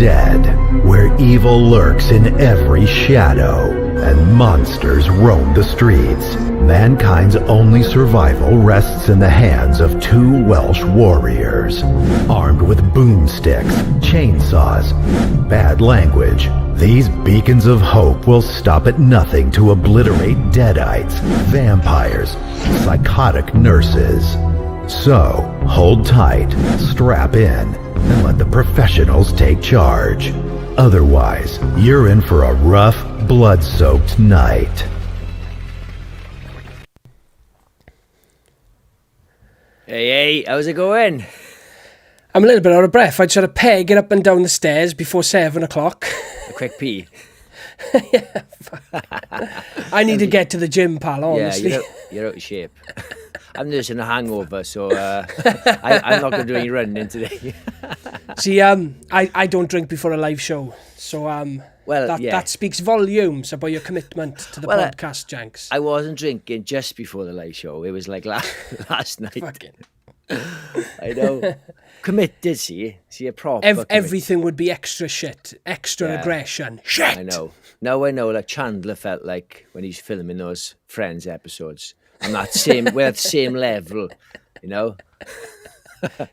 dead, where evil lurks in every shadow and monsters roam the streets, mankind's only survival rests in the hands of two Welsh warriors. Armed with boomsticks, chainsaws, bad language, these beacons of hope will stop at nothing to obliterate deadites, vampires, psychotic nurses. So, hold tight, strap in, and let the professionals take charge. Otherwise, you're in for a rough, blood-soaked night. Hey, how's it going? I'm a little bit out of breath. I just had a peg it up and down the stairs before 7 o'clock. A quick pee. Yeah. I need to get to the gym, pal, honestly. Yeah, you're out of shape. I'm nursing a hangover, so I'm not going to do any running today. See, I don't drink before a live show, so that speaks volumes about your commitment to the podcast, Jenks. I wasn't drinking just before the live show. It was like last night. Fucking. I know. Committed, see a proper everything would be extra shit, extra aggression. Shit! I know. Now I know, like Chandler felt like when he's filming those Friends episodes. I'm not we're at the same level, you know?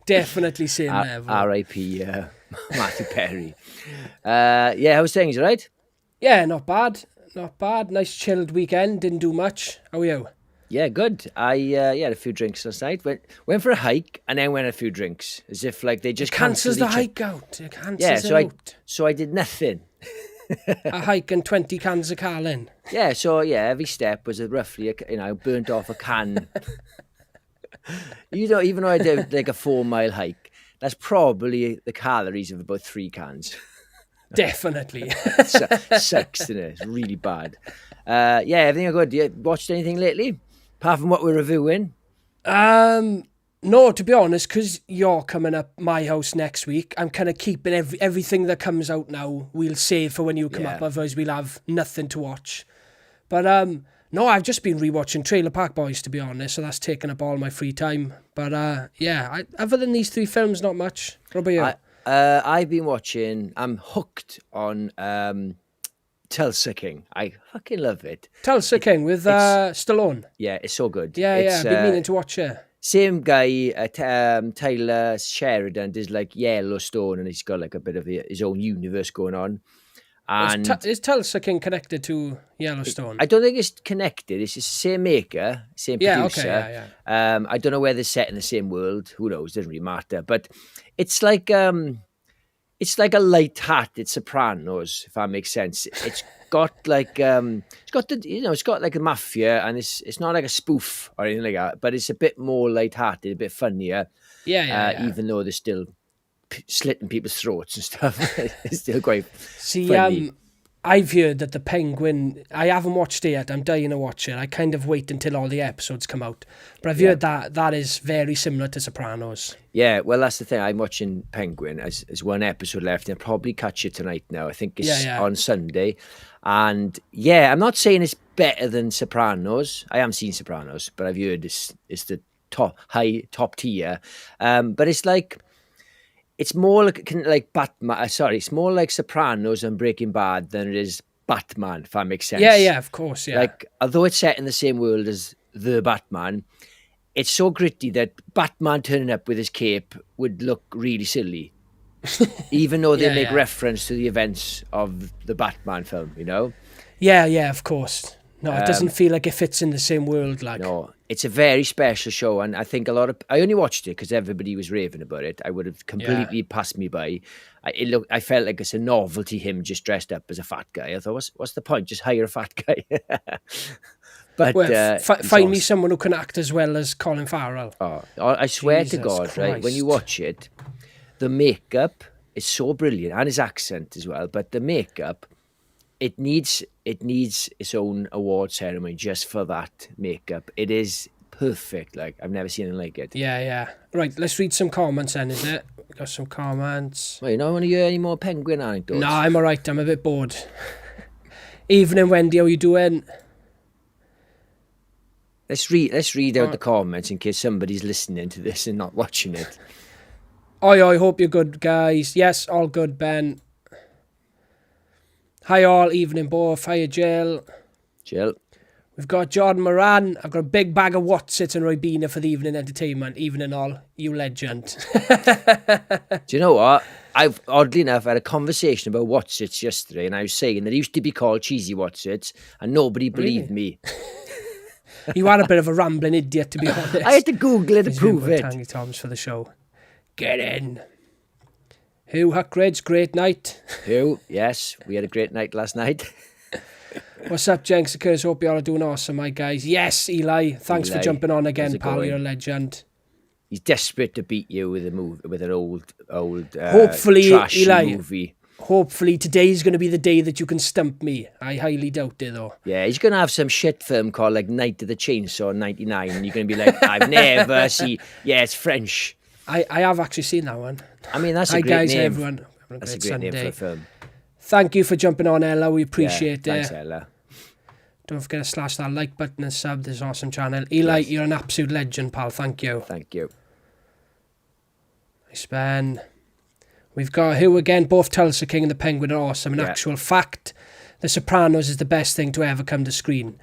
Definitely same level. R.I.P. Matthew Perry. How's things, right? Yeah, not bad. Not bad. Nice chilled weekend. Didn't do much. How are you? Yeah, good. I had a few drinks last night. Went for a hike and then went a few drinks. As if like they just cancels the hike out. It cancels it out. So I did nothing. A hike and 20 cans of Carlin. Yeah, so every step was roughly, burnt off a can. Even though I did like a 4-mile hike, that's probably the calories of about 3 cans. Definitely. Sucks, doesn't it? It's really bad. Everything good. You watched anything lately? Apart from what we're reviewing? No, to be honest, because you're coming up my house next week, I'm kind of keeping everything that comes out now, we'll save for when you come up, otherwise we'll have nothing to watch. But no, I've just been rewatching Trailer Park Boys, to be honest, so that's taken up all my free time. But other than these 3 films, not much. What about you? I've been watching, I'm hooked on Tulsa King. I fucking love it. Tulsa King with Stallone. Yeah, it's so good. Yeah, I've been meaning to watch it. Same guy, Tyler Sheridan, does like Yellowstone, and he's got like a bit of his own universe going on. And is Tulsa King connected to Yellowstone? I don't think it's connected. It's just the same maker, same producer. Yeah. I don't know where they're set in the same world. Who knows? Doesn't really matter. But it's like a light-hearted Sopranos, if that makes sense. It's got like it's got like a mafia, and it's not like a spoof or anything like that, but it's a bit more light-hearted, a bit funnier. Yeah. Even though they're still slitting people's throats and stuff, it's still quite funny. I've heard that the Penguin, I haven't watched it yet, I'm dying to watch it. I kind of wait until all the episodes come out. But I've heard that is very similar to Sopranos. Yeah, well, that's the thing. I'm watching Penguin. There's 1 episode left, and I'll probably catch it tonight now. I think it's on Sunday. And I'm not saying it's better than Sopranos. I haven't seen Sopranos, but I've heard it's the top tier. But it's like, it's more like Batman. It's more like Sopranos and Breaking Bad than it is Batman, if that makes sense. Yeah, of course, yeah. Like, although it's set in the same world as the Batman, it's so gritty that Batman turning up with his cape would look really silly. Even though they make reference to the events of the Batman film, you know? Yeah, of course. No, it doesn't feel like it fits in the same world. Like, no, it's a very special show, and I think I only watched it because everybody was raving about it. I would have completely passed me by. I felt like it's a novelty, him just dressed up as a fat guy. I thought, what's the point? Just hire a fat guy. But find me someone who can act as well as Colin Farrell. Oh, I swear to God, Christ. Right? When you watch it, the makeup is so brilliant, and his accent as well. But the makeup, it needs its own award ceremony just for that makeup. It is perfect. Like, I've never seen anything like it. Yeah. Right, let's read some comments then, is it? We got some comments. Well, you don't want to hear any more Penguin anecdotes? No, I'm all right. I'm a bit bored. Evening, Wendy. How you doing? Let's read out the comments in case somebody's listening to this and not watching it. I hope you're good, guys. Yes, all good, Ben. Hi all, evening both. Hiya Jill. Jill. We've got Jordan Moran. I've got a big bag of Watsits and Ribena for the evening entertainment. Evening all, you legend. Do you know what? I've oddly enough had a conversation about Watsits yesterday, and I was saying that it used to be called cheesy Watsits, and nobody believed me. You are a bit of a rambling idiot, to be honest. I had to Google it to prove it. Tangy Toms for the show. Get in. Hugh Huckridge, great night. Hugh, yes, we had a great night last night. What's up, Jenks and Curtis? Hope you all are doing awesome, my guys. Yes, Eli. Thanks for jumping on again, pal. You're a legend. He's desperate to beat you with a movie, with an old hopefully, trashy Eli, movie. Hopefully today's going to be the day that you can stump me. I highly doubt it, though. Yeah, he's going to have some shit film called like Night of the Chainsaw 99, and you're going to be like, I've never seen... Yeah, it's French. I have actually seen that one. I mean, that's a great guys, name. Everyone. That's a great name for a film. Thank you for jumping on, Ella. We appreciate it. Thanks, Ella. Don't forget to slash that like button and sub this awesome channel. Eli, you're an absolute legend, pal. Thank you. Thank you. Nice, Ben. We've got Hugh again. Both Tulsa King and the Penguin are awesome. In actual fact, The Sopranos is the best thing to ever come to screen.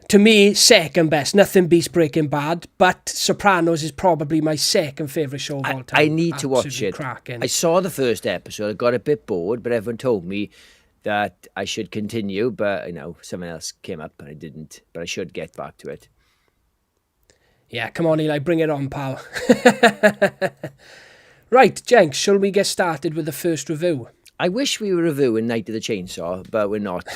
To me, second best. Nothing beats Breaking Bad, but Sopranos is probably my second favourite show of all time. I need to watch it. Cracking. I saw the first episode. I got a bit bored, but everyone told me that I should continue. But, something else came up and I didn't. But I should get back to it. Yeah, come on, Eli. Bring it on, pal. Right, Jenks, shall we get started with the first review? I wish we were reviewing Night of the Chainsaw, but we're not.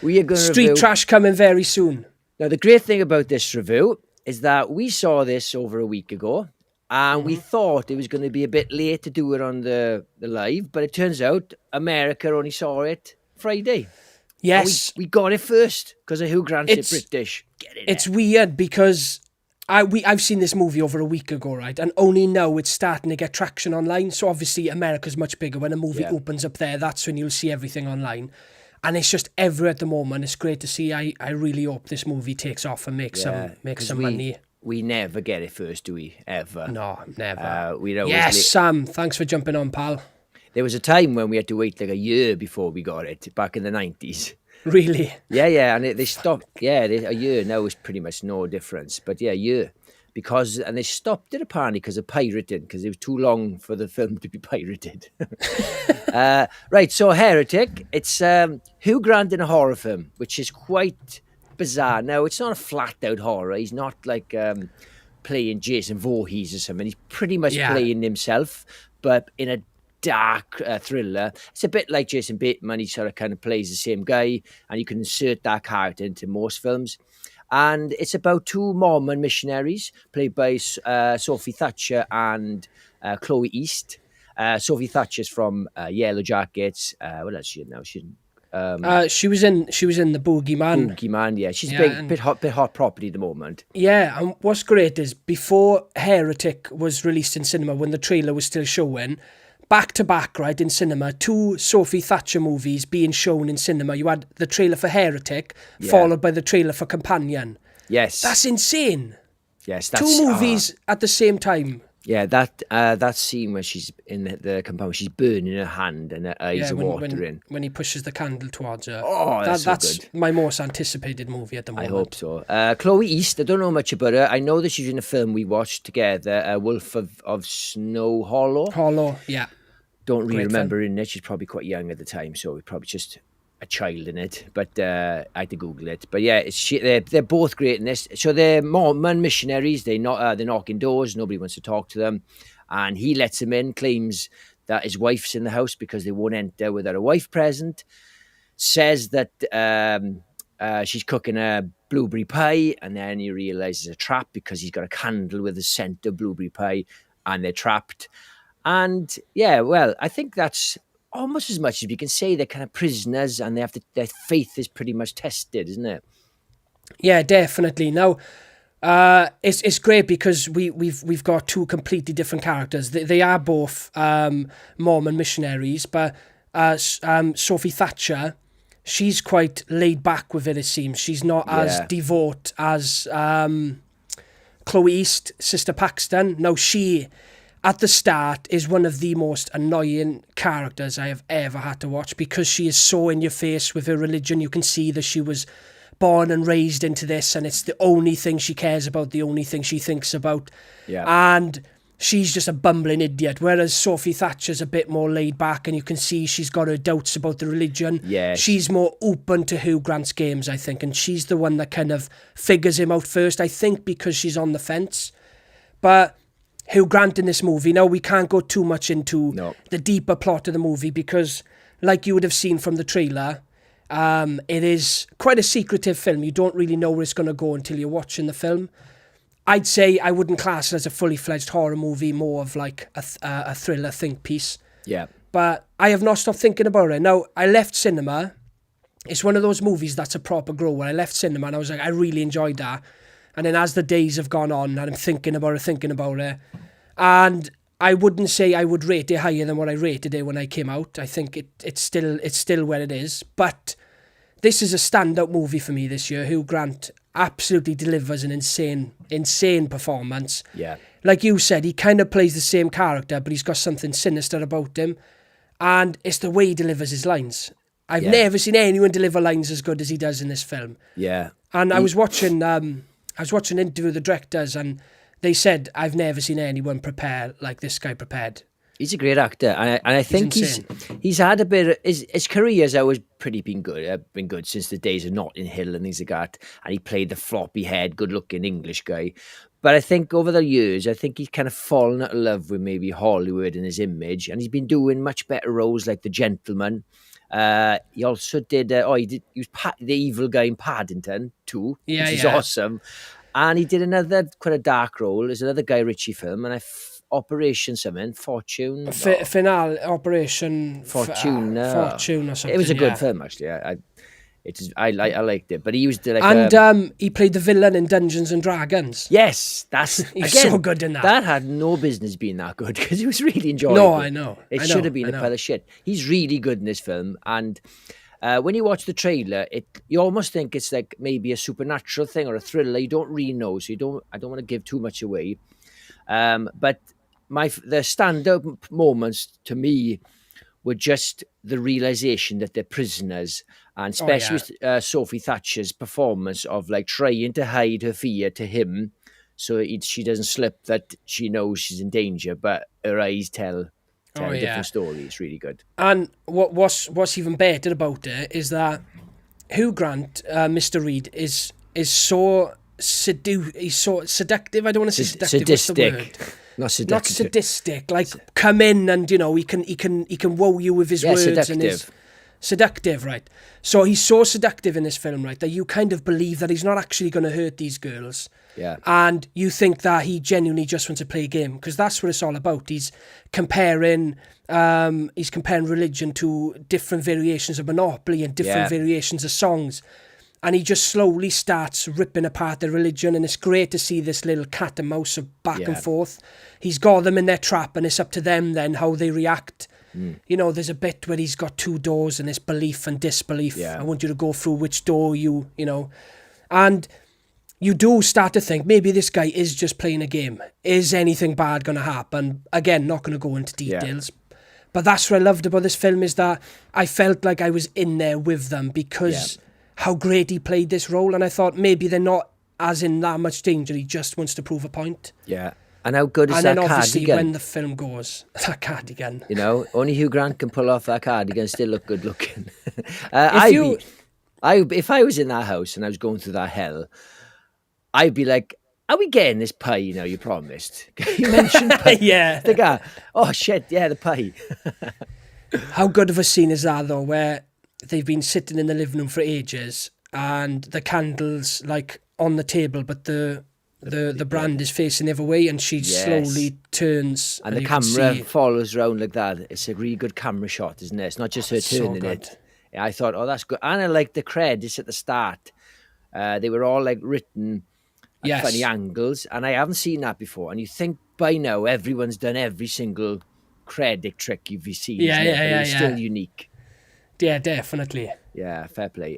We are going to Street Trash coming very soon. Now, the great thing about this review is that we saw this over a week ago, and we thought it was going to be a bit late to do it on the live, but it turns out America only saw it Friday. Yes. We got it first because of Hugh Grant is British. Get it. It's weird because I've seen this movie over a week ago, right? And only now it's starting to get traction online. So obviously America's much bigger. When a movie opens up there, that's when you'll see everything online. And it's just everywhere at the moment. It's great to see. I really hope this movie takes off and makes some money. We never get it first, do we? Ever? No, never. Yes, Sam, thanks for jumping on, pal. There was a time when we had to wait like a year before we got it, back in the 90s. Really? Yeah, and they stopped. Yeah, a year now is pretty much no difference. But yeah, a year. And they stopped it apparently because of pirating, because it was too long for the film to be pirated. Right, so Heretic, it's Hugh Grant in a horror film, which is quite bizarre. Now, it's not a flat-out horror. He's not like playing Jason Voorhees or something. He's pretty much playing himself, but in a dark thriller. It's a bit like Jason Bateman. He sort of kind of plays the same guy, and you can insert that character into most films. And it's about two Mormon missionaries played by Sophie Thatcher and Chloe East. Sophie Thatcher's from Yellow Jackets. What else is she in now? She was in the Boogeyman. Boogeyman, yeah. She's a bit hot property at the moment. Yeah, and what's great is before Heretic was released in cinema, when the trailer was still showing, back to back, right, in cinema, two Sophie Thatcher movies being shown in cinema. You had the trailer for Heretic, followed by the trailer for Companion. Yes. That's insane. Yes, that's... Two movies at the same time. Yeah, that scene where she's in the compound, she's burning her hand and her eyes are watering. When he pushes the candle towards her. Oh, that's so good. My most anticipated movie at the moment. I hope so. Chloe East, I don't know much about her. I know that she's in a film we watched together, Wolf of Snow Hollow. Hollow, yeah. Don't really remember her in it. She's probably quite young at the time, so probably just a child in it. But I had to Google it. But yeah, they're both great in this. So they're Mormon missionaries. They're knocking doors. Nobody wants to talk to them. And he lets them in, claims that his wife's in the house because they won't enter without a wife present. Says that she's cooking a blueberry pie. And then he realizes it's a trap because he's got a candle with the scent of blueberry pie. And they're trapped. And yeah, well, I think that's almost as much as we can say. They're kind of prisoners, and their faith is pretty much tested, isn't it? Yeah, definitely. Now, it's great because we've got two completely different characters. They are both Mormon missionaries, but Sophie Thatcher, she's quite laid back with it. It seems she's not as devout as Chloe East, Sister Paxton. Now she at the start, is one of the most annoying characters I have ever had to watch, because she is so in your face with her religion. You can see that she was born and raised into this, and it's the only thing she cares about, the only thing she thinks about. Yeah. And she's just a bumbling idiot, whereas Sophie Thatcher's a bit more laid back, and you can see she's got her doubts about the religion. Yes. She's more open to Hugh Grant's games, I think, and she's the one that kind of figures him out first, I think, because she's on the fence. But Hugh Grant in this movie, now we can't go too much into the deeper plot of the movie, because like you would have seen from the trailer, it is quite a secretive film. You don't really know where it's going to go until you're watching the film. I'd say I wouldn't class it as a fully fledged horror movie, more of like a thriller think piece. Yeah. But I have not stopped thinking about it. Now, I left cinema. It's one of those movies that's a proper grow, where I left cinema and I was like, I really enjoyed that. And then as the days have gone on, and I'm thinking about it, and I wouldn't say I would rate it higher than what I rated it when I came out. I think it's still where it is. But this is a standout movie for me this year. Hugh Grant absolutely delivers an insane performance. Yeah. Like you said, he kind of plays the same character, but he's got something sinister about him. And it's the way he delivers his lines. I've never seen anyone deliver lines as good as he does in this film. Yeah. And I was watching an interview with the directors, and they said, I've never seen anyone prepare like this guy prepared. He's a great actor, and I think he's had a bit. His career has always been good since the days of Notting Hill and things like that. And he played the floppy head, good-looking English guy. But I think over the years, I think he's kind of fallen out of love with maybe Hollywood and his image, and he's been doing much better roles like The Gentleman. He also did. He was the evil guy in Paddington too, which is awesome. And he did another quite a dark role. There's another Guy Ritchie film, and Operation something, Fortune. Finale, Operation Fortune. Fortune or something. It was a good film, actually. I liked it, but he was like, and he played the villain in Dungeons and Dragons. Yes, he's so good in that. That had no business being that good, because it was really enjoyable. No, I know. It should have been a pile of shit. He's really good in this film, and when you watch the trailer, you almost think it's like maybe a supernatural thing or a thriller. You don't really know, so I don't want to give too much away. But the standout moments to me were just the realization that they're prisoners, and especially with Sophie Thatcher's performance of like trying to hide her fear to him, so she doesn't slip that she knows she's in danger, but her eyes tell a different story. It's really good. And what's even better about it is that Hugh Grant, Mr. Reed, is so he's so seductive. I don't want to say seductive. What's the word? Not sadistic. Like, come in and, he can wow you with his words. Seductive. And his seductive, right? So he's so seductive in this film, right, that you kind of believe that he's not actually going to hurt these girls. Yeah. And you think that he genuinely just wants to play a game, because that's what it's all about. He's comparing religion to different variations of Monopoly and different variations of songs. And he just slowly starts ripping apart their religion, and it's great to see this little cat and mouse of back and forth. He's got them in their trap, and it's up to them then how they react. There's a bit where he's got two doors, and it's belief and disbelief. I want you to go through which door and you do start to think maybe this guy is just playing a game. Is anything bad going to happen? Again, not going to go into details. But that's what I loved about this film, is that I felt like I was in there with them, because how great he played this role, and I thought maybe they're not as in that much danger. He just wants to prove a point. Yeah. And how good is that cardigan? And then obviously when the film goes, that cardigan. Only Hugh Grant can pull off that cardigan, still look good looking. If I was in that house and I was going through that hell, I'd be like, are we getting this pie you promised? You mentioned pie. The guy, oh shit, the pie. How good of a scene is that though, where they've been sitting in the living room for ages, and the candle's like on the table, but the brand is facing the other way, and she slowly turns, and the camera follows around like that. It's a really good camera shot, isn't it? It's not just her turning it. I thought, oh, that's good. And I like the credits at the start. They were all like written at funny angles, and I haven't seen that before. And you think by now everyone's done every single credit trick you've seen. It's still unique. Yeah, definitely. Yeah, fair play.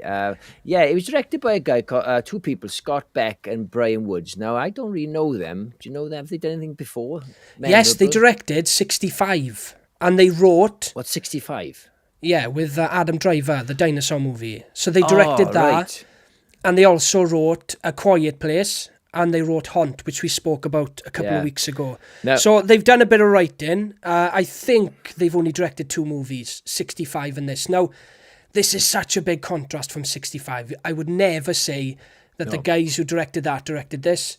Yeah, it was directed by a guy called two people, Scott Beck and Brian Woods. Now, I don't really know them. Do you know them? Have they done anything before? Yes, they Memorable? directed 65, and they wrote, What's 65? yeah, with Adam Driver, the dinosaur movie. So they directed Oh, that, right. and they also wrote A Quiet Place, and they wrote Haunt, which we spoke about a couple Yeah. of weeks ago. Now- So they've done a bit of writing. I think they've only directed 2 movies, 65 and this. Now, this is such a big contrast from 65. I would never say that the guys who directed that directed this.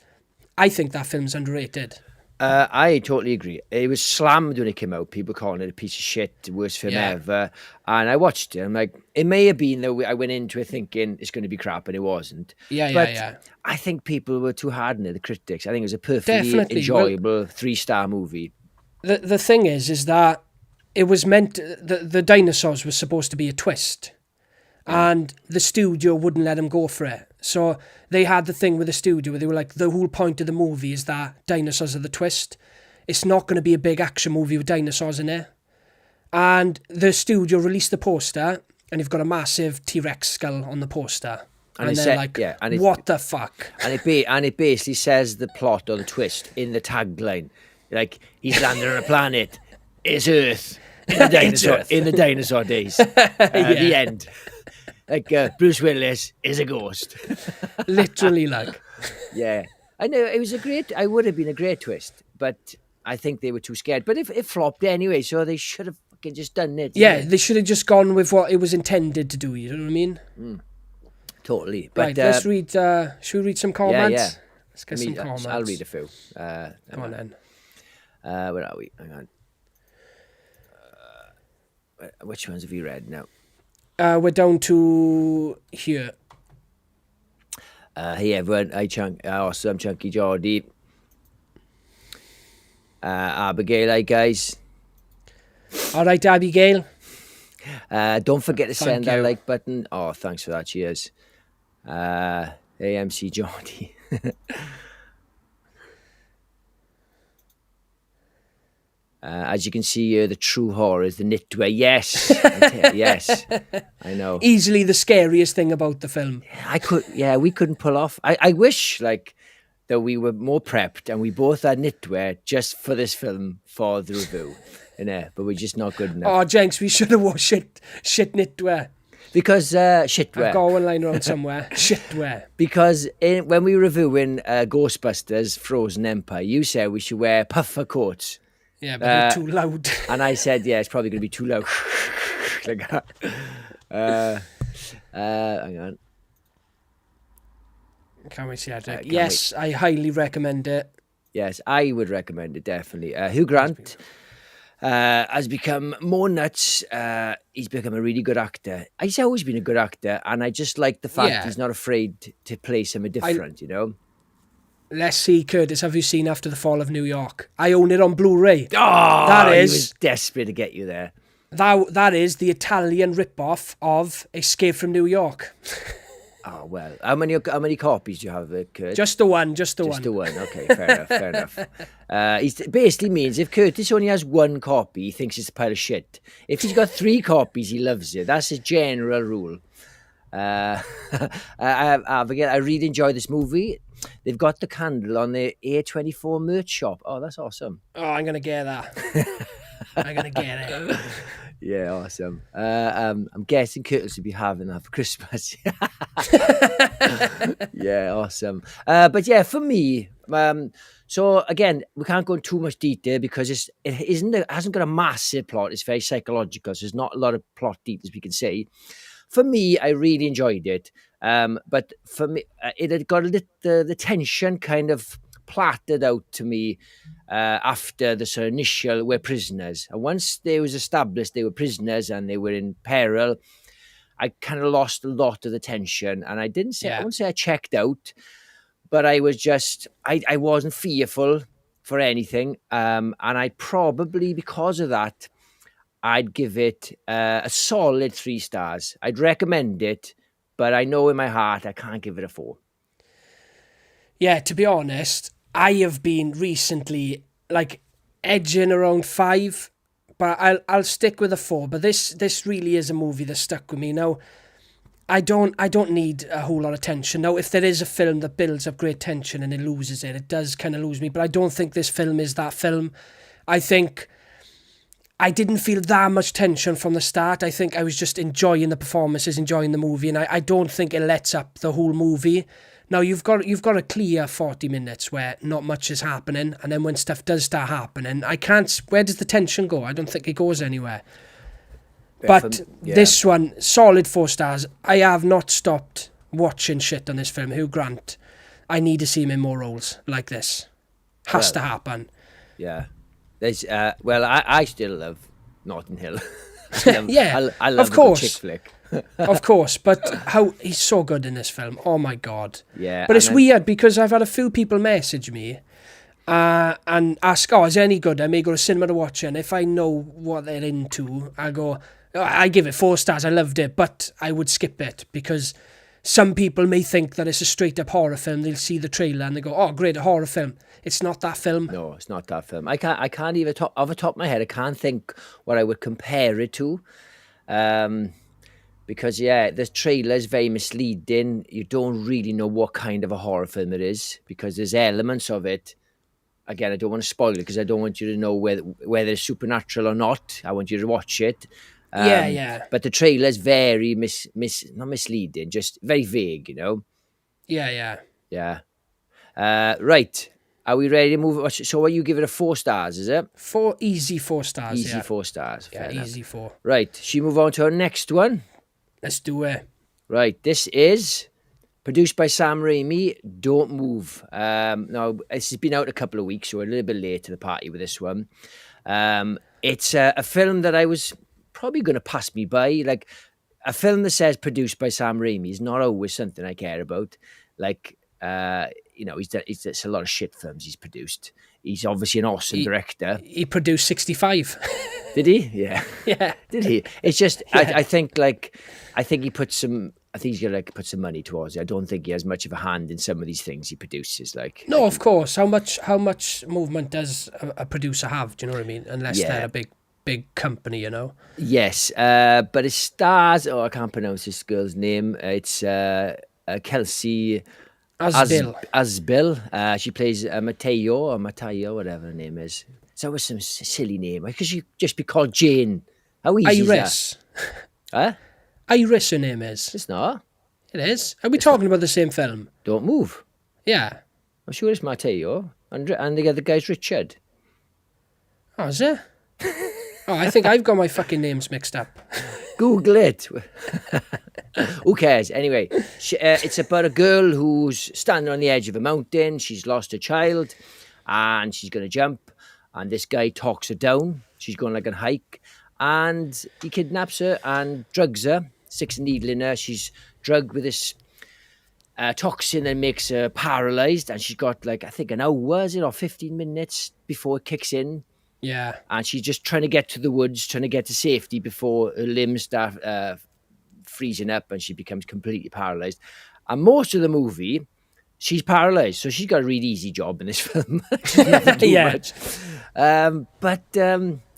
I think that film's underrated. I totally agree. It was slammed when it came out. People calling it a piece of shit, worst film Yeah. ever. And I watched it. I'm like, it may have been that I went into it thinking it's going to be crap, and it wasn't. Yeah, but yeah. I think people were too hard on it, the critics. I think it was a perfectly Definitely. enjoyable 3-star movie. The thing is that it was meant, the dinosaurs was supposed to be a twist. And the studio wouldn't let them go for it. So they had the thing with the studio where they were like, the whole point of the movie is that dinosaurs are the twist. It's not going to be a big action movie with dinosaurs in it. And the studio released the poster, and you've got a massive T-Rex skull on the poster. And they're like, what the fuck? And it basically says the plot or the twist in the tagline. Like, he's landed on a planet. It's Earth. In the dinosaur days. The end. Like, Bruce Willis is a ghost. Literally, like. Yeah. I know, I would have been a great twist, but I think they were too scared. But it flopped anyway, so they should have fucking just done it. Yeah, they should have just gone with what it was intended to do, you know what I mean? Totally. But, right, let's read, should we read some comments? Yeah. Let's get some comments. I'll read a few. Go on then. Where are we? Hang on. Which ones have you read now? We're down to here. Hey everyone, awesome Chunky Geordie. Abigail, hi guys. All right, Abigail. Don't forget to send that you. like button. Oh, thanks for that. Cheers. AMC Geordie. As you can see here, the true horror is the knitwear. Yes, yes, I know. Easily the scariest thing about the film. We couldn't pull off. I wish that we were more prepped and we both had knitwear just for this film for the review, but we're just not good enough. Oh, Jenks, we should have worn shit knitwear. Because shitwear. I've got one line around somewhere. Shitwear. Because when we were reviewing Ghostbusters Frozen Empire, you said we should wear puffer coats. Yeah, but they're too loud. And I said, yeah, it's probably going to be too loud. Like that. Hang on. Can't wait to see that. Yes, I highly recommend it. Yes, I would recommend it, definitely. Hugh Grant has become more nuts. He's become a really good actor. He's always been a good actor, and I just like the fact he's not afraid to play something different, you know? Let's see, Curtis, have you seen After the Fall of New York? I own it on Blu-ray. Oh, he was desperate to get you there. That is the Italian rip-off of Escape from New York. Oh, well. How many copies do you have, Kurt? Just the one. Just the one. Okay, fair enough. It basically means if Curtis only has one copy, he thinks it's a pile of shit. If he's got 3 copies, he loves it. That's his general rule. I really enjoy this movie. They've got the candle on the A24 merch shop. Oh, that's awesome. Oh, I'm going to get that. I'm going to get it. Yeah, awesome. I'm guessing Curtis will be having that for Christmas. Yeah, awesome. But yeah, for me, so again, we can't go into too much detail because it hasn't got a massive plot. It's very psychological, so there's not a lot of plot details we can say. For me, I really enjoyed it. But for me, it had got the tension kind of plattered out to me after the sort of initial we're prisoners. And once they was established they were prisoners and they were in peril, I kind of lost a lot of the tension. And I wouldn't say I checked out, but I was just, I wasn't fearful for anything. And I probably, because of that, I'd give it a solid 3 stars. I'd recommend it, but I know in my heart I can't give it a 4. Yeah, to be honest, I have been recently edging around 5, but I'll stick with a 4. But this really is a movie that stuck with me. Now, I don't need a whole lot of tension. Now, if there is a film that builds up great tension and it loses it, it does kind of lose me. But I don't think this film is that film. I think I didn't feel that much tension from the start. I think I was just enjoying the performances, enjoying the movie, and I don't think it lets up the whole movie. Now, you've got a clear 40 minutes where not much is happening, and then when stuff does start happening, where does the tension go? I don't think it goes anywhere. But this one, solid 4 stars. I have not stopped watching shit on this film. Hugh Grant, I need to see him in more roles like this. Has to happen. Yeah. There's I still love Notting Hill. I love of course. A chick flick. Of course, but he's so good in this film. Oh my God. Yeah. But it's weird because I've had a few people message me and ask, is it any good? I may go to cinema to watch it, and if I know what they're into, I give it 4 stars. I loved it, but I would skip it because some people may think that it's a straight up horror film. They'll see the trailer and they go, "Oh, great, a horror film." It's not that film. No, it's not that film. I can't even off the top of my head. I can't think what I would compare it to, because the trailer is very misleading. You don't really know what kind of a horror film it is because there's elements of it. Again, I don't want to spoil it because I don't want you to know whether it's supernatural or not. I want you to watch it. But the trailer is very not misleading, just very vague, you know. Yeah. Right. Are we ready to move? So you give it a 4 stars, is it? 4 easy 4 stars. Easy 4 stars. Yeah, easy 4. Right. Should we move on to our next one? Let's do it. Right. This is produced by Sam Raimi. Don't Move. Now this has been out a couple of weeks, so we're a little bit late to the party with this one. It's a film that I was probably going to pass me by. Like, a film that says produced by Sam Raimi is not always something I care about. Like, it's a lot of shit films he's produced. He's obviously an awesome director. He produced 65. Did he? Yeah. Yeah. Did he? It's just, I think he put some, I think he's going to put some money towards it. I don't think he has much of a hand in some of these things he produces. No, of course. How much movement does a producer have? Do you know what I mean? Unless they're a big company, you know? Yes. But it stars, I can't pronounce this girl's name. It's Kelsey Asbil. She plays Mateo, whatever her name is. It's always some silly name. Why could she just be called Jane? How easy Iris. Is that? Huh? Iris, her name is. It's not. It is. Are we talking about the same film? Don't Move. Yeah. I'm sure it's Mateo. And the other guy's Richard. Oh, is it? I think I've got my fucking names mixed up. Google it. Who cares? Anyway, it's about a girl who's standing on the edge of a mountain. She's lost a child and she's going to jump. And this guy talks her down. She's going like a hike. And he kidnaps her and drugs her, sticks a needle in her. She's drugged with this toxin that makes her paralyzed. And she's got I think an hour, or 15 minutes before it kicks in. Yeah. And she's just trying to get to the woods, trying to get to safety before her limbs start freezing up and she becomes completely paralyzed. And most of the movie, she's paralyzed. So she's got a really easy job in this film. Much. But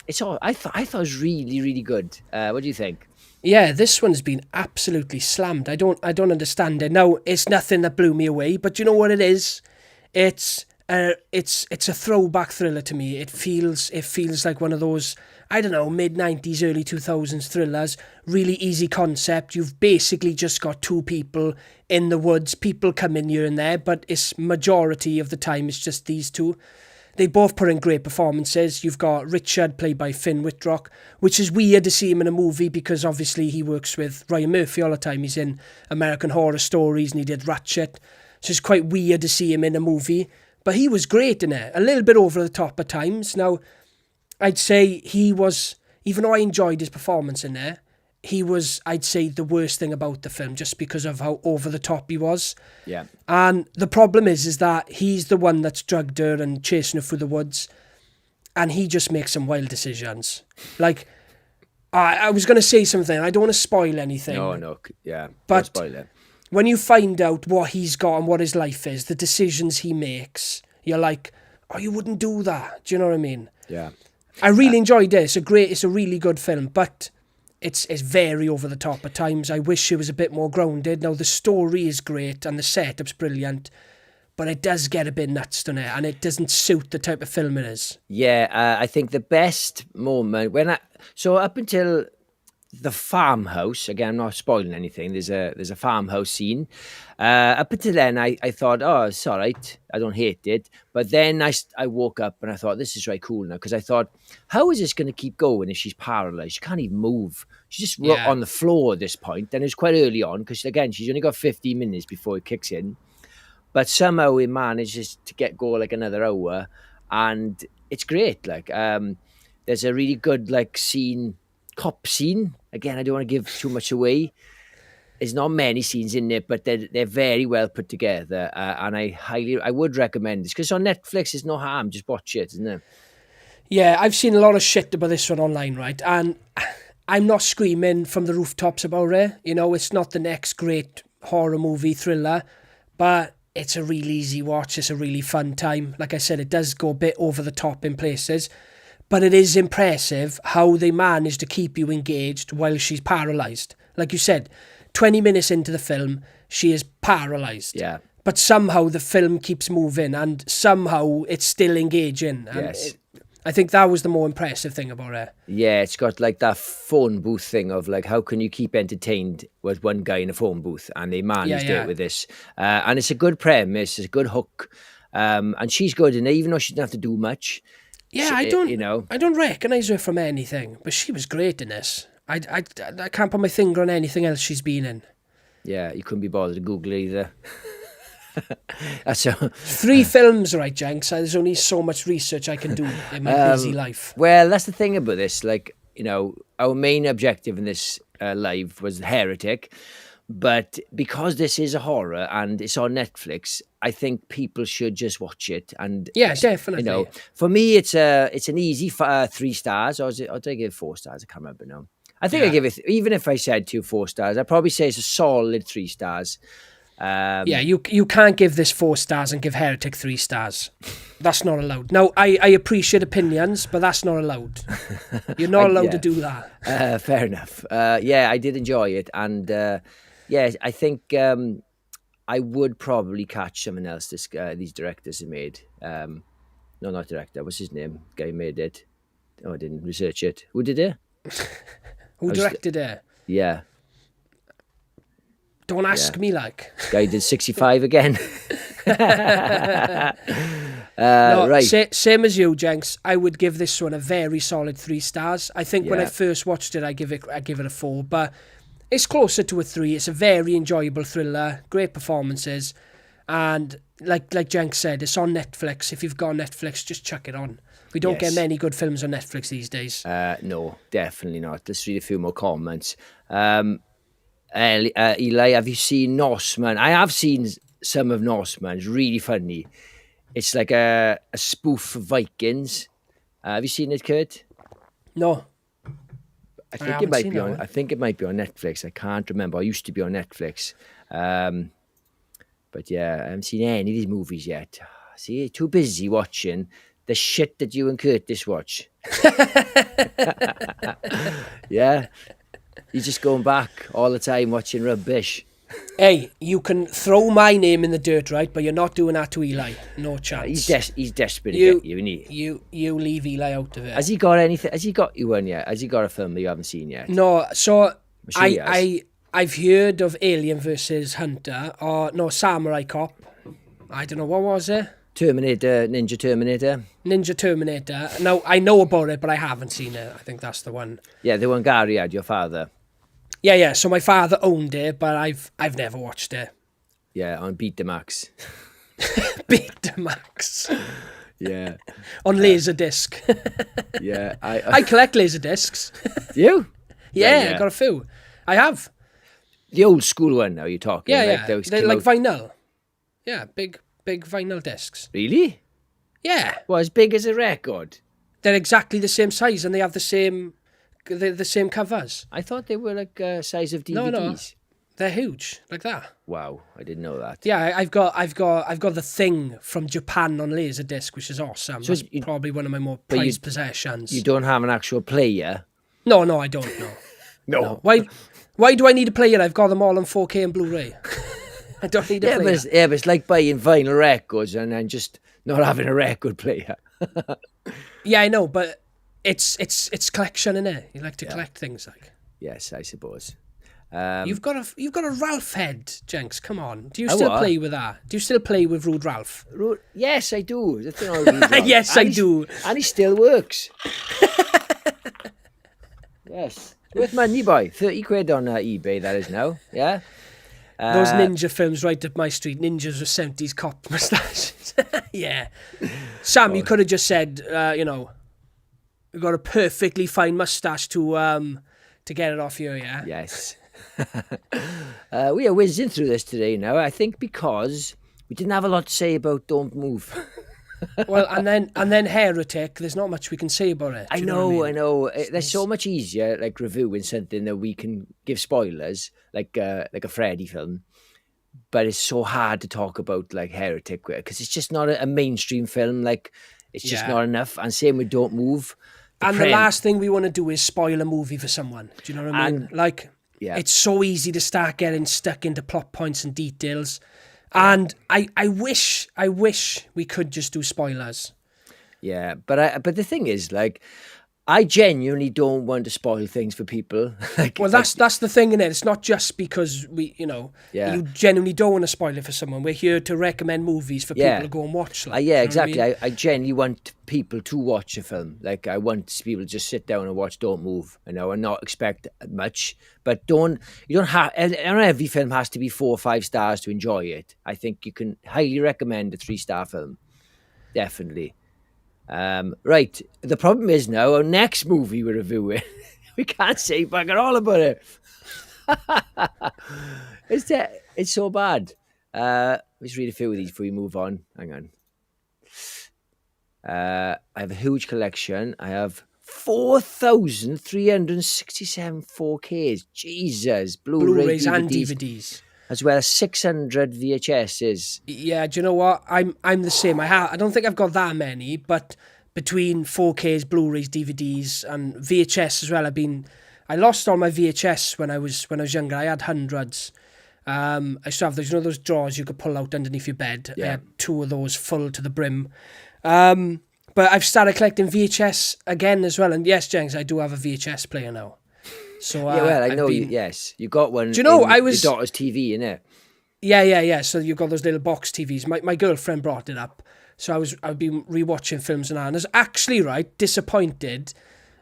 it's all, I thought it was really, really good. What do you think? Yeah, this one's been absolutely slammed. I don't understand it. Now, it's nothing that blew me away, but you know what it is? It's a throwback thriller to me. It feels like one of those, I don't know, mid-90s, early 2000s thrillers. Really easy concept. You've basically just got 2 people in the woods. People come in here and there, but it's majority of the time it's just these 2. They both put in great performances. You've got Richard, played by Finn Wittrock, which is weird to see him in a movie because obviously he works with Ryan Murphy all the time. He's in American Horror Stories and he did Ratchet. So it's quite weird to see him in a movie. But he was great in it, a little bit over the top at times. Now, I'd say he was, even though I enjoyed his performance in there, he was, I'd say, the worst thing about the film, just because of how over the top he was. Yeah. And the problem is that he's the one that's drugged her and chasing her through the woods, and he just makes some wild decisions. I was going to say something, I don't want to spoil anything. No, yeah, but don't spoil it. When you find out what he's got and what his life is, the decisions he makes, you're like, you wouldn't do that. Do you know what I mean? Yeah. I really enjoyed it. It's a really good film, but it's very over the top at times. I wish it was a bit more grounded. Now, the story is great and the setup's brilliant, but it does get a bit nuts, doesn't it? And it doesn't suit the type of film it is. Yeah, I think the best moment so up until the farmhouse, again, I'm not spoiling anything. There's a farmhouse scene. Up until then, I thought, oh, it's all right. I don't hate it. But then I woke up and I thought, this is right cool now. Because I thought, how is this going to keep going if she's paralyzed? She can't even move. She's just on the floor at this point. And it was quite early on because, again, she's only got 15 minutes before it kicks in. But somehow it manages to go like another hour. And it's great. Like, there's a really good cop scene. Again, I don't want to give too much away. There's not many scenes in it, but they're very well put together. And I would recommend this because on Netflix, there's no harm. Just watch it, isn't it? Yeah, I've seen a lot of shit about this one online, right? And I'm not screaming from the rooftops about it. You know, it's not the next great horror movie thriller, but it's a really easy watch. It's a really fun time. Like I said, it does go a bit over the top in places. But it is impressive how they manage to keep you engaged while she's paralysed. Like you said, 20 minutes into the film, she is paralysed. Yeah. But somehow the film keeps moving and somehow it's still engaging. And yes. I think that was the more impressive thing about it. Yeah, it's got like that phone booth thing of like, how can you keep entertained with one guy in a phone booth? And they managed it with this. And it's a good premise, it's a good hook. And she's good in it, even though she didn't have to do much. Yeah, I don't recognise her from anything, but she was great in this. I can't put my finger on anything else she's been in. Yeah, you couldn't be bothered to Google either. So 3 films, right, Jenks? There's only so much research I can do in my busy life. Well, that's the thing about this. Like, you know, our main objective in this live was Heretic. But because this is a horror and it's on Netflix, I think people should just watch it. And yeah, definitely. You know, for me, it's an easy 3 stars. Or did I give it 4 stars? I can't remember now. I think I give it, even if I said 4 stars, I'd probably say it's a solid 3 stars. Yeah, you can't give this 4 stars and give Heretic 3 stars. That's not allowed. Now, I appreciate opinions, but that's not allowed. You're not allowed to do that. Fair enough. Yeah, I did enjoy it. And yeah, I think I would probably catch someone else these directors have made. No, not director. What's his name? Guy who made it. Oh, I didn't research it. Who did it? Who directed it? Yeah. Don't ask me, like. Guy did 65 again. No, right. Same as you, Jenks. I would give this one a very solid 3 stars. I think when I first watched it, I give it a 4, but it's closer to a 3. It's a very enjoyable thriller, great performances, and like Jenks said, it's on Netflix. If you've got Netflix, just chuck it on. We don't get many good films on Netflix these days. No, definitely not. Let's read a few more comments. Eli, have you seen Norseman? I have seen some of Norseman. It's really funny. It's like a spoof of Vikings. Have you seen it, Kurt? No. I think it might be on. I think it might be on Netflix. I can't remember. It used to be on Netflix. But yeah, I haven't seen any of these movies yet. See, too busy watching the shit that you and Curtis watch. Yeah. You're just going back all the time watching rubbish. Hey, you can throw my name in the dirt, right? But you're not doing that to Eli. No chance. He's desperate to get you, isn't he? You leave Eli out of it. Has he got anything? Has he got you one yet? Has he got a film that you haven't seen yet? No. So I've heard of Alien versus Hunter, or no, Samurai Cop. I don't know, what was it? Ninja Terminator. Now, I know about it, but I haven't seen it. I think that's the one. Yeah, the one Gary had, your father. Yeah. So my father owned it, but I've never watched it. Yeah, on Betamax. Betamax. Yeah. On Laserdisc. Yeah. I collect Laserdiscs. You? Yeah, I got a few. I have. The old school one now you're talking. Yeah. They're like vinyl. Yeah, big vinyl discs. Really? Yeah. Well, as big as a record? They're exactly the same size and they have the same covers. I thought they were like size of DVDs. No. They're huge, like that. Wow, I didn't know that. Yeah, I've got the Thing from Japan on Laserdisc, which is awesome. So probably one of my more prized possessions. You don't have an actual player? No, I don't know. No. Why do I need a player? I've got them all on 4K and Blu-ray. I don't need a player. But it's like buying vinyl records and then just not having a record player. Yeah, I know, but it's collection, innit? You like to collect things like. Yes, I suppose. You've got a Ralph head, Jenks. Come on. Do you still play with that? Do you still play with Rude Ralph? Yes, I do. Yes, I do. And he still works. Yes. Worth money, boy. 30 quid on eBay, that is now. Yeah. Those ninja films right up my street. Ninjas with 70s cop moustaches. Yeah. Sam, you could have just said, you've got a perfectly fine moustache to get it off you, yeah? Yes. We are whizzing through this today now, I think because we didn't have a lot to say about Don't Move. Well, and then Heretic, there's not much we can say about it. I know. They're so much easier, like reviewing something that we can give spoilers, like a Freddy film. But it's so hard to talk about like Heretic because it's just not a mainstream film. Like it's just not enough. And same with Don't Move. The last thing we want to do is spoil a movie for someone. Do you know what I mean? It's so easy to start getting stuck into plot points and details. And I wish we could just do spoilers. Yeah, but the thing is, like, I genuinely don't want to spoil things for people. That's the thing, innit? It's not just because you genuinely don't want to spoil it for someone. We're here to recommend movies for people to go and watch. Exactly. I genuinely want people to watch a film. Like, I want people to just sit down and watch Don't Move, and not expect much. But not every film has to be 4 or 5 stars to enjoy it. I think you can highly recommend a 3-star film. Definitely. Right, the problem is now our next movie we're reviewing, we can't say bugger all about it. It's so bad. Let's read a few of these before we move on. Hang on. I have a huge collection. I have 4,367 4Ks. Jesus, Blu-rays and DVDs. As well as 600 VHSs. Yeah, do you know what? I'm the same. I don't think I've got that many, but between 4Ks, Blu-rays, DVDs, and VHS as well, I lost all my VHS when I was younger. I had hundreds. I used to have those drawers you could pull out underneath your bed. Yeah. I had 2 of those full to the brim. But I've started collecting VHS again as well. And yes, Jenks, I do have a VHS player now. So I know. Yes, you got one. Do you know your daughter's TV, innit? Yeah. So you've got those little box TVs. My girlfriend brought it up, so I've been rewatching films and I was actually disappointed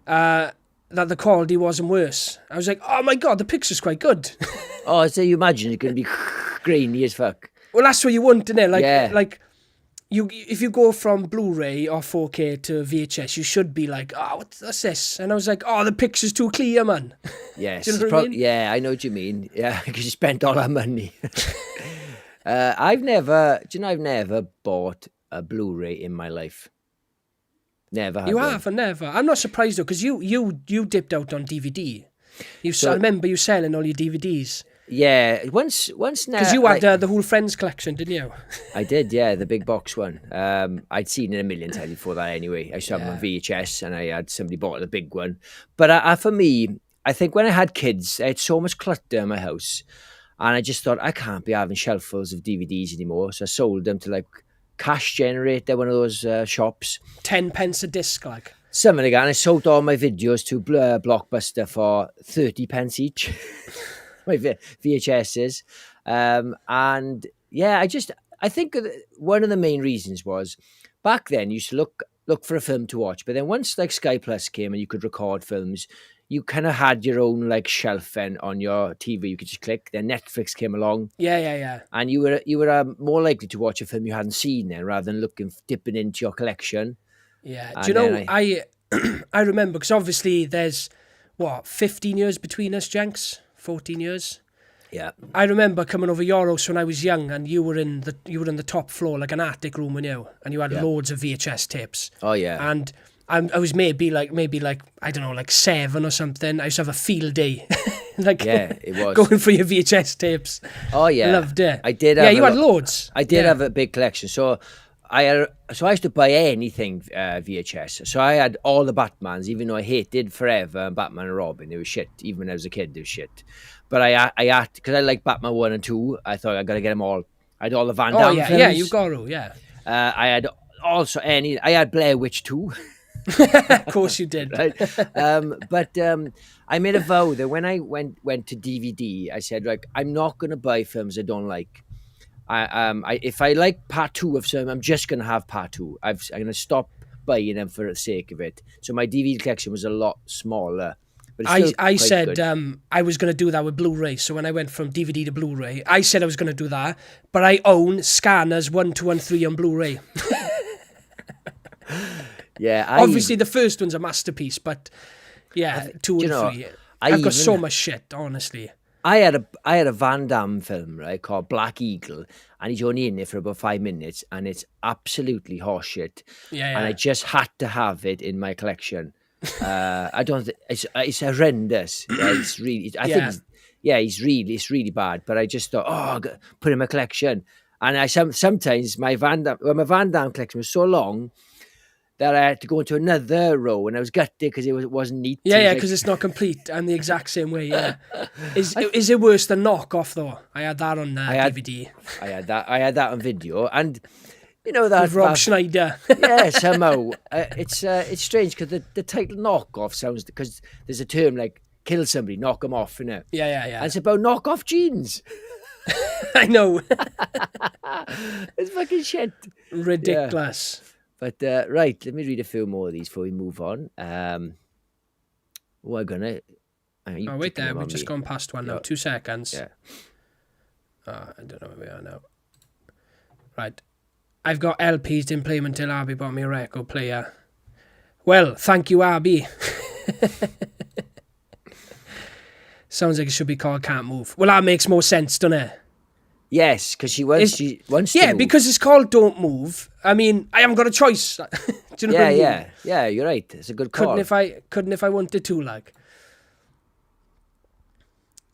that the quality wasn't worse. I was like, oh my god, the picture's quite good. Oh, so you imagine it's going to be grainy as fuck. Well, that's what you want, innit? If you go from Blu-ray or 4K to VHS, you should be like, oh, what's this? And I was like, oh, the picture's too clear, man. Yes. Do you know what I mean? Yeah, I know what you mean. Yeah, because you spent all that money. I've never bought a Blu-ray in my life. Never have. You have, and never. I'm not surprised though, because you dipped out on DVD. I remember you selling all your DVDs. Yeah, once now. Because you had the whole Friends collection, didn't you? I did, yeah, the big box one. I'd seen it a million times before that anyway. I used to have them on VHS, and I had somebody bought the big one. But for me, I think when I had kids, I had so much clutter in my house, and I just thought I can't be having shelffuls of DVDs anymore. So I sold them to Cash Generator, one of those shops. 10 pence a disc, like. Something like that. And I sold all my videos to Blockbuster for 30 pence each. My VHSs. And yeah, I think one of the main reasons was back then you used to look for a film to watch, but then once Sky Plus came and you could record films, you kind of had your own shelf then on your TV. You could just click. Then Netflix came along. Yeah. And you were more likely to watch a film you hadn't seen then, rather than dipping into your collection. Yeah. Do you know? I remember because obviously there's 15 years between us, Jenks. 14 years. Yeah. I remember coming over your house when I was young, and you were in the top floor, like an attic room, and you had loads of VHS tapes. Oh yeah. And I was maybe I don't know, 7 or something. I used to have a field day. It was going for your VHS tapes. Oh yeah. I loved it. I did. You had loads. I did have a big collection. So I used to buy anything VHS. So I had all the Batmans, even though I hated Forever and Batman and Robin. They were shit. Even when I was a kid, they were shit. But I had, because I like Batman 1 and 2, I thought I got to get them all. I had all the Van Damme films. Yeah, you got to, yeah. I had also I had Blair Witch 2. Of course you did. Right? But I made a vow that when I went to DVD, I said, like, I'm not going to buy films I don't like. If I like part 2 of some, I'm just going to have part 2. I'm going to stop buying them for the sake of it. So my DVD collection was a lot smaller. But I said I was going to do that with Blu-ray. So when I went from DVD to Blu-ray, I said I was going to do that. But I own Scanners 1, 2, and 3 on Blu-ray. Yeah. Obviously, the first one's a masterpiece, but yeah, 2 and 3. I've got so much shit, honestly. I had a Van Damme film, right, called Black Eagle, and he's only in there for about 5 minutes, and it's absolutely horseshit. Yeah. And I just had to have it in my collection. I don't. It's horrendous. Yeah, it's really. I think. It's really bad. But I just thought, I'll put it in my collection. And sometimes my Van Damme collection was so long that I had to go into another row, and I was gutted because it wasn't neat. Yeah, because it's not complete. I'm the exact same way. Yeah. Is it worse than Knockoff though? I had that on DVD. I had that on video, and you know that with Rob Schneider. Yeah, somehow it's strange because the title Knockoff sounds, because there's a term like kill somebody, knock them off, innit? Yeah. And it's about knockoff jeans. I know. It's fucking shit. Ridiculous. Yeah. But right, let me read a few more of these before we move on. We're gonna. Wait there, we've just gone past one now. 2 seconds. Yeah. I don't know where we are now. Right. I've got LPs didn't play them until Abby bought me a record player. Well, thank you, Abby. Sounds like it should be called Can't Move. Well, that makes more sense, doesn't it? Yes, because she wants to move. Because it's called Don't Move. I mean, I haven't got a choice. Do you know what I mean? Yeah, you're right. It's a good call. Couldn't if I wanted to, like.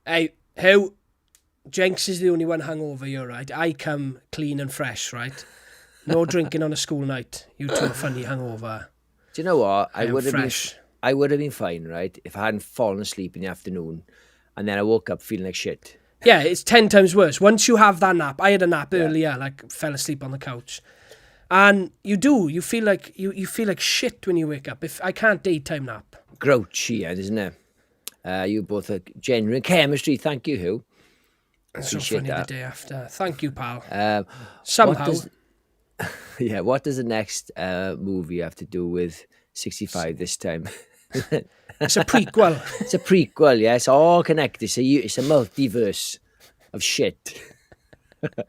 Hey, how? Jenks is the only one hungover, you're right. I come clean and fresh, right? No drinking on a school night. You two are funny hungover. Do you know what? I would have been fine, right, if I hadn't fallen asleep in the afternoon and then I woke up feeling like shit. Yeah, it's 10 times worse. Once you have that nap, I had a nap earlier, like fell asleep on the couch. And you feel like you feel like shit when you wake up. If I can't daytime nap. Grouchy, isn't it? You both are genuine chemistry. Thank you, Hugh. It's so funny the day after. Thank you, pal. Somehow. What does the next movie have to do with 65 this time? It's a prequel. It's a prequel, yeah. It's all connected. It's a multiverse of shit.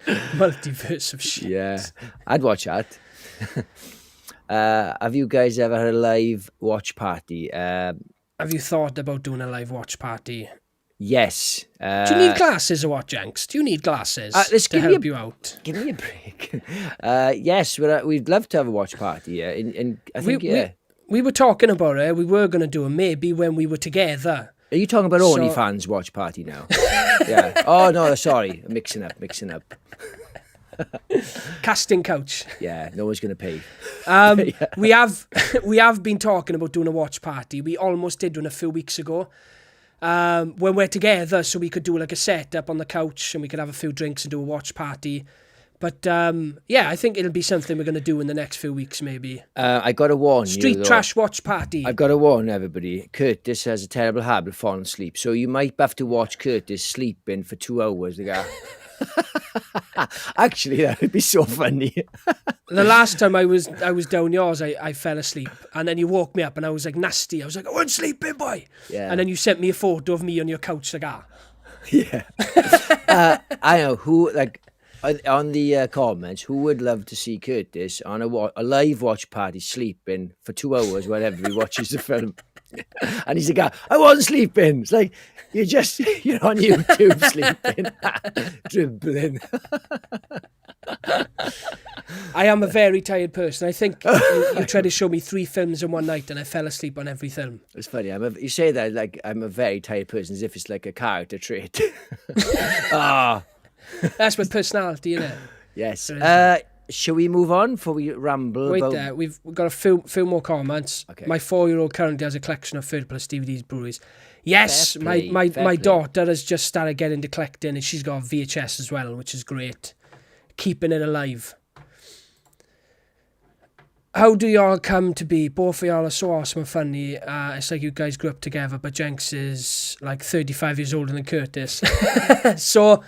Multiverse of shit. Yeah, I'd watch that. Have you guys ever had a live watch party? Have you thought about doing a live watch party? Yes. Do you need glasses or what, Jenks? Do you need glasses to help you out? Give me a break. Yes, we'd love to have a watch party. And I think, we were talking about it. We were going to do it maybe when we were together. Are you talking about OnlyFans watch party now? Yeah. Oh, no, sorry. Mixing up. Casting couch. Yeah, no one's going to pay. We have been talking about doing a watch party. We almost did one a few weeks ago. When we're together, so we could do like a setup on the couch and we could have a few drinks and do a watch party. But I think it'll be something we're going to do in the next few weeks, maybe. I got to warn you. Street trash watch party. I've got to warn everybody. Curtis has a terrible habit of falling asleep, so you might have to watch Curtis sleeping for 2 hours. Actually, that would be so funny. The last time I was down yours, I fell asleep, and then you woke me up, and I was like nasty. I was like, I wasn't sleeping, boy. Yeah. And then you sent me a photo of me on your couch, like Yeah. I know who on the comments, who would love to see Curtis on a live watch party sleeping for 2 hours whenever he watches the film. And he's like, I wasn't sleeping. It's like, you're on YouTube sleeping, dribbling. I am a very tired person. I think you tried to show me 3 films in one night and I fell asleep on every film. It's funny. You say that like I'm a very tired person as if it's like a character trait. That's my personality, isn't it? Yes. shall we move on before we ramble? Wait there, we've got a few more comments. Okay. My 4-year-old currently has a collection of third plus DVDs, Blu-rays. Yes, Fair play, my daughter has just started getting into collecting, and she's got VHS as well, which is great. Keeping it alive. How do y'all come to be? Both of y'all are so awesome and funny. It's like you guys grew up together, but Jenks is like 35 years older than Curtis. So,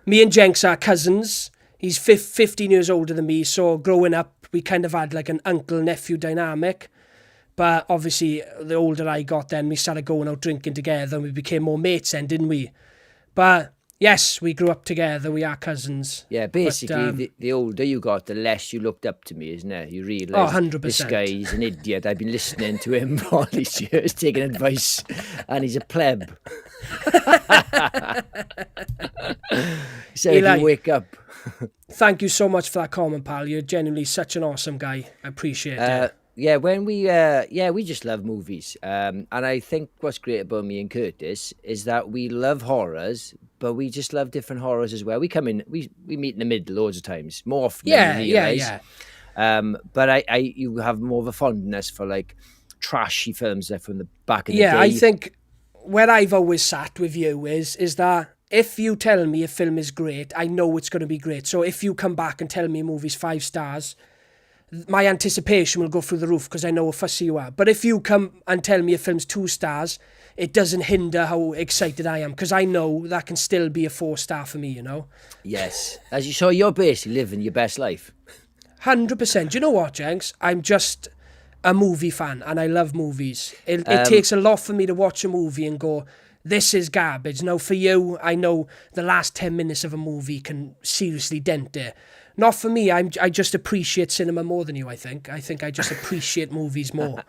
me and Jenks are cousins. He's 15 years older than me, so growing up, we kind of had like an uncle-nephew dynamic. But obviously, the older I got then, we started going out drinking together and we became more mates then, didn't we? But yes, we grew up together, we are cousins. Yeah, basically, But, the older you got, the less you looked up to me, isn't it? You realise 100%. this guy is an idiot. I've been listening to him for all these years, taking advice, and he's a pleb. So Eli, you wake up. Thank you so much for that comment, pal. You're genuinely such an awesome guy. I appreciate it. Yeah, when we just love movies. And I think what's great about me and Curtis is that we love horrors, but we just love different horrors as well. We come in, we meet in the middle loads of times, more often than you realise. But you have more of a fondness for like trashy films that from the back of the day. Yeah, I think where I've always sat with you is that if you tell me a film is great, I know it's going to be great. So if you come back and tell me a movie's 5 stars, my anticipation will go through the roof because I know how fussy you are. But if you come and tell me a film's 2 stars, it doesn't hinder how excited I am because I know that can still be a 4-star for me, you know? Yes. As you saw, you're basically living your best life. 100%. Do you know what, Jenks? I'm just a movie fan and I love movies. It takes a lot for me to watch a movie and go, this is garbage. Now, for you, I know the last 10 minutes of a movie can seriously dent it. Not for me. I just appreciate cinema more than you, I think. I think I just appreciate movies more.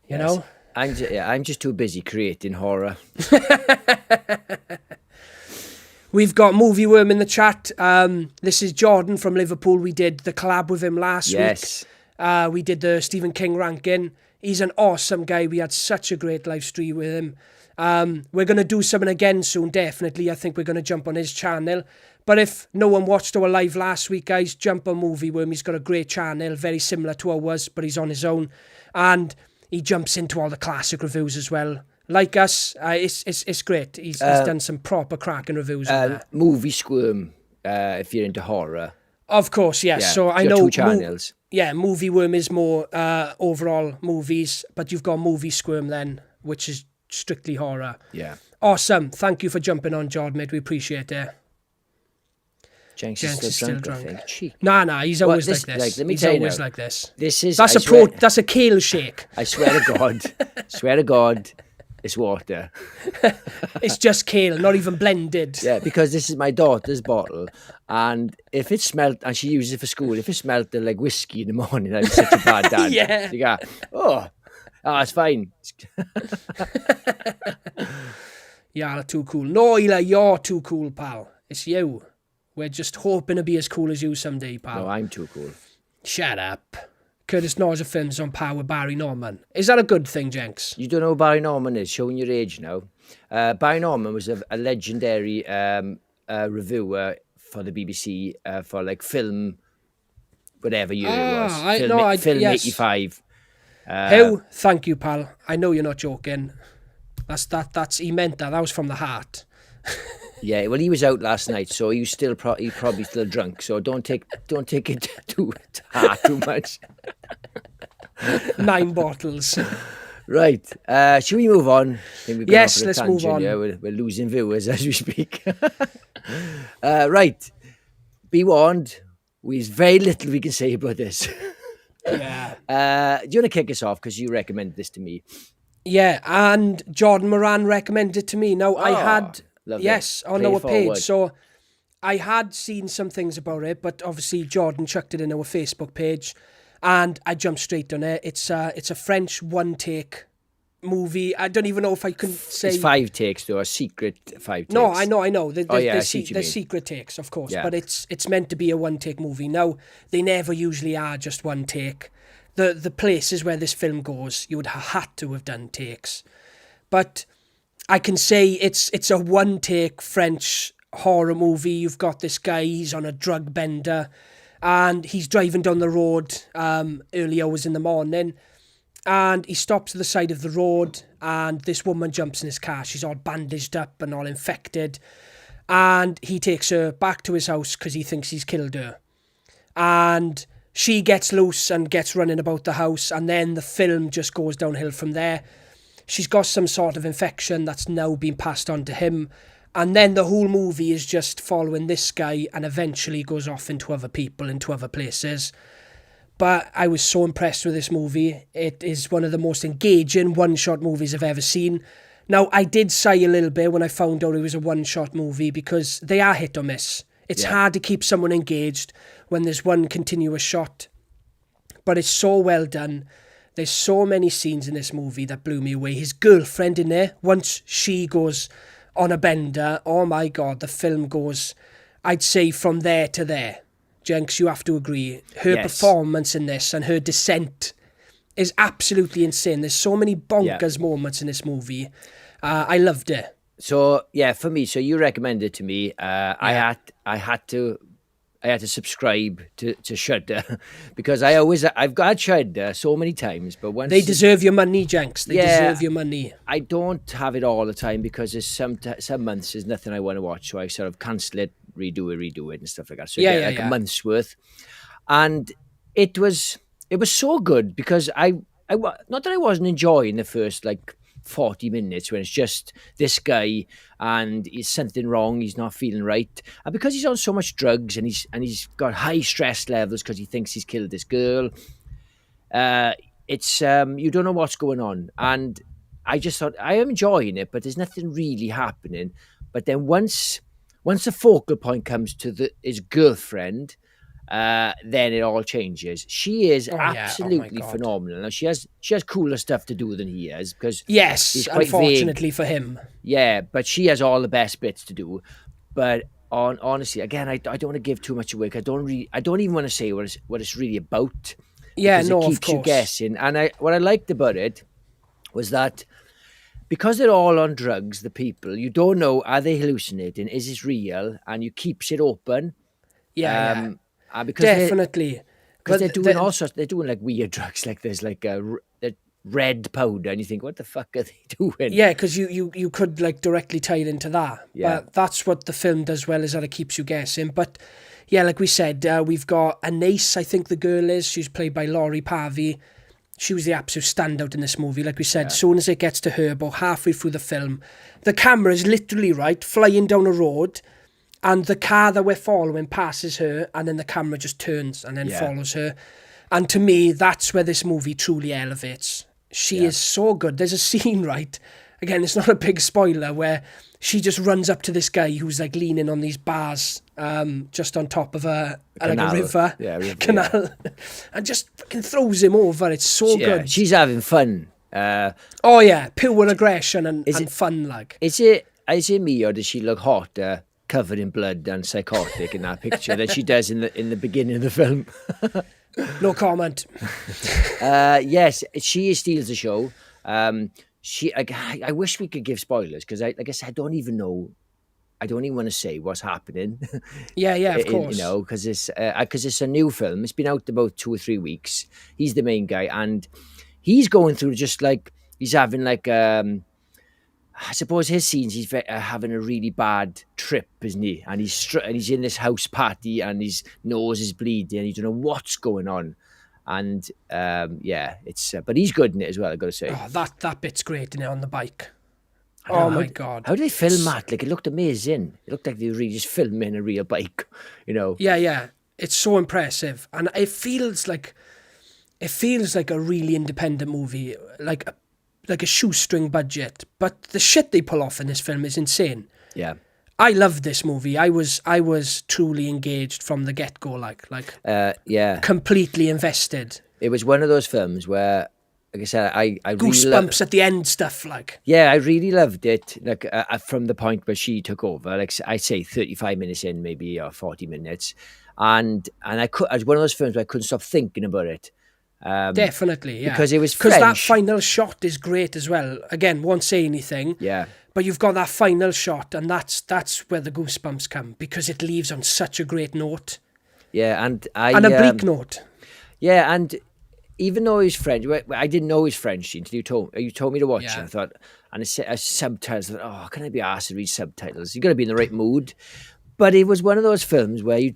You know? I'm just too busy creating horror. We've got Movie Worm in the chat. This is Jordan from Liverpool. We did the collab with him last week. We did the Stephen King ranking. He's an awesome guy. We had such a great live stream with him. We're going to do something again soon, definitely. I think we're going to jump on his channel. But if no one watched our live last week, guys, jump on Movie Worm. He's got a great channel, very similar to ours, but he's on his own. And he jumps into all the classic reviews as well. Like us, it's great. He's done some proper cracking reviews. Movie Squirm, if you're into horror. Of course, yes. Yeah, so I know 2 channels. Movie Worm is more overall movies, but you've got Movie Squirm then, which is strictly horror. Yeah. Awesome. Thank you for jumping on, Jord, mate. We appreciate it. Jenks is still drunk, I think. Nah, he's always like this. Like, let me he's tell you always now, like this. That's a kale shake. I swear to God, it's water. It's just kale, not even blended. Yeah, because this is my daughter's bottle, and if it smelled, and she uses it for school, if it smelled like whiskey in the morning, I'd be such a bad dad. Yeah. You go, it's fine. You're too cool. No, Eli, you're too cool, pal. It's you. We're just hoping to be as cool as you someday, pal. No, I'm too cool. Shut up. Curtis knows a film's on par with Barry Norman. Is that a good thing, Jenks? You don't know who Barry Norman is, showing your age now. Barry Norman was a legendary reviewer for the BBC for like film, whatever year it was. Film 85. Who? Thank you, pal. I know you're not joking. He meant that. That was from the heart. Yeah, well, he was out last night, so he was still probably still drunk. So don't take it too hard too much. 9 bottles. Right. Should we move on? I think yes, let's move on. Yeah, we're losing viewers as we speak. Right. Be warned. There's very little we can say about this. Yeah. Do you want to kick us off because you recommended this to me? Yeah, and Jordan Moran recommended it to me. Now, I had... Yes, on our page. So I had seen some things about it, but obviously Jordan chucked it in our Facebook page and I jumped straight on it. It's a French 1-take movie. I don't even know if I can say... It's 5 takes though, a secret 5 takes. No, I know. There's secret takes, of course, but it's meant to be a 1-take movie. Now, they never usually are just 1 take. The places where this film goes, you would have had to have done takes. But... I can say it's a 1-take French horror movie. You've got this guy, he's on a drug bender, and he's driving down the road early hours in the morning, and he stops at the side of the road, and this woman jumps in his car. She's all bandaged up and all infected, and he takes her back to his house because he thinks he's killed her. And she gets loose and gets running about the house, and then the film just goes downhill from there. She's got some sort of infection that's now been passed on to him, and then the whole movie is just following this guy, and eventually goes off into other people, into other places. But I was so impressed with this movie. It is one of the most engaging one-shot movies I've ever seen. Now, I did sigh a little bit when I found out it was a one-shot movie, because they are hit or miss. It's hard to keep someone engaged when there's one continuous shot. But it's so well done. There's so many scenes in this movie that blew me away. His girlfriend in there, once she goes on a bender, oh my God, the film goes, I'd say, from there to there. Jenks, you have to agree. Her performance in this and her descent is absolutely insane. There's so many bonkers moments in this movie. I loved it. So for me, so you recommended it to me. I had to subscribe to Shudder because I've got Shudder so many times, but once they deserve your money, Jenks. They deserve your money. I don't have it all the time because there's some months there's nothing I want to watch, so I sort of cancel it, redo it, and stuff like that. So I get a month's worth, and it was so good because I not that I wasn't enjoying the first 40 minutes when it's just this guy and he's something wrong, he's not feeling right, and because he's on so much drugs and he's got high stress levels because he thinks he's killed this girl, it's you don't know what's going on, and I just thought I am enjoying it, but there's nothing really happening. But then once the focal point comes to his girlfriend, then it all changes. She is absolutely phenomenal. Now she has cooler stuff to do than he has, because he's quite unfortunately vague for him. Yeah, but she has all the best bits to do. But honestly, again, I don't want to give too much away. I don't even want to say what it's really about. Yeah, no, it keeps of course. You guessing. And what I liked about it was that because they're all on drugs, the people, you don't know, are they hallucinating? Is this real? And you keeps it open. Yeah. Because definitely, because they're doing all sorts. They're doing weird drugs. There's a red powder, and you think, what the fuck are they doing? Yeah, because you could directly tie it into that. Yeah. But that's what the film does well, is that it keeps you guessing. But yeah, like we said, we've got Anais, I think the girl is. She's played by Laurie Parvey. She was the absolute standout in this movie. Like we said, as soon as it gets to her, about halfway through the film, the camera is literally flying down a road, and the car that we're following passes her, and then the camera just turns and then follows her. And to me, that's where this movie truly elevates. She is so good. There's a scene, again, it's not a big spoiler, where she just runs up to this guy who's leaning on these bars just on top of a river, canal, and just fucking throws him over. It's so good. She's having fun. Pure aggression and fun. Is it me, or does she look hotter, covered in blood and psychotic in that picture than she does in the beginning of the film? No comment. Yes, she steals the show. I wish we could give spoilers, because I guess I don't even know. I don't even want to say what's happening. Of course. Because it's a new film. It's been out about 2 or 3 weeks. He's the main guy, and he's going through just he's having I suppose his scenes, he's having a really bad trip, isn't he? And he's in this house party, and his nose is bleeding, and you don't know what's going on. And it's but he's good in it as well, I've got to say. Oh, that bit's great in it on the bike. Oh my God! How did they film that? It looked amazing. It looked like they were really just filming a real bike, Yeah. It's so impressive, and it feels like a really independent movie, like a shoestring budget. But the shit they pull off in this film is insane. Yeah. I loved this movie. I was truly engaged from the get-go, completely invested. It was one of those films where, like I said, I goosebumps at the end stuff, Yeah, I really loved it. From the point where she took over, I'd say 35 minutes in, maybe, or 40 minutes, and it was one of those films where I couldn't stop thinking about it. Definitely, yeah. Because it was French. Because that final shot is great as well. Again, won't say anything. Yeah. But you've got that final shot, and that's where the goosebumps come, because it leaves on such a great note. Yeah, and a bleak note. Yeah, and even though he's French, I didn't know he's French until you told me to watch it. I thought, and it's subtitles. I thought, oh, can I be asked to read subtitles? You got to be in the right mood. But it was one of those films where you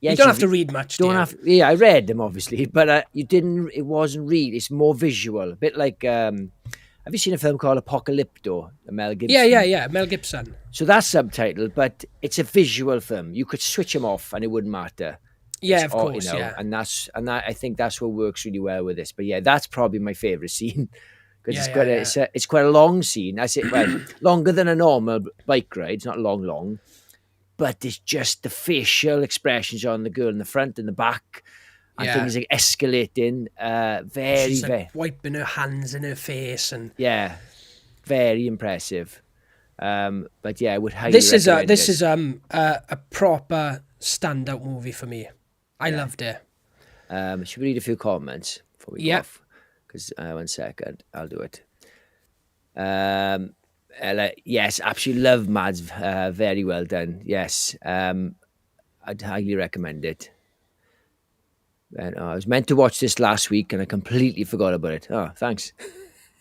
don't have to read much. I read them obviously, but you didn't. It wasn't read. It's more visual, a bit like. Have you seen a film called Apocalypto? Mel Gibson. Yeah, Mel Gibson. So that's subtitled, but it's a visual film. You could switch them off, and it wouldn't matter. Yeah, of course. Yeah, and I think that's what works really well with this. But yeah, that's probably my favorite scene because it's quite a long scene. I say, well, longer than a normal bike ride. It's not long, but it's just the facial expressions on the girl in the front and the back. And things like escalating, She's like wiping her hands in her face, and very impressive. But yeah, I would highly recommend this is a proper standout movie for me. I loved it. Should we read a few comments before we go off? Because 1 second, I'll do it. Yes, absolutely love Mads. Very well done. Yes, I'd highly recommend it. And I was meant to watch this last week and I completely forgot about it. Oh, thanks.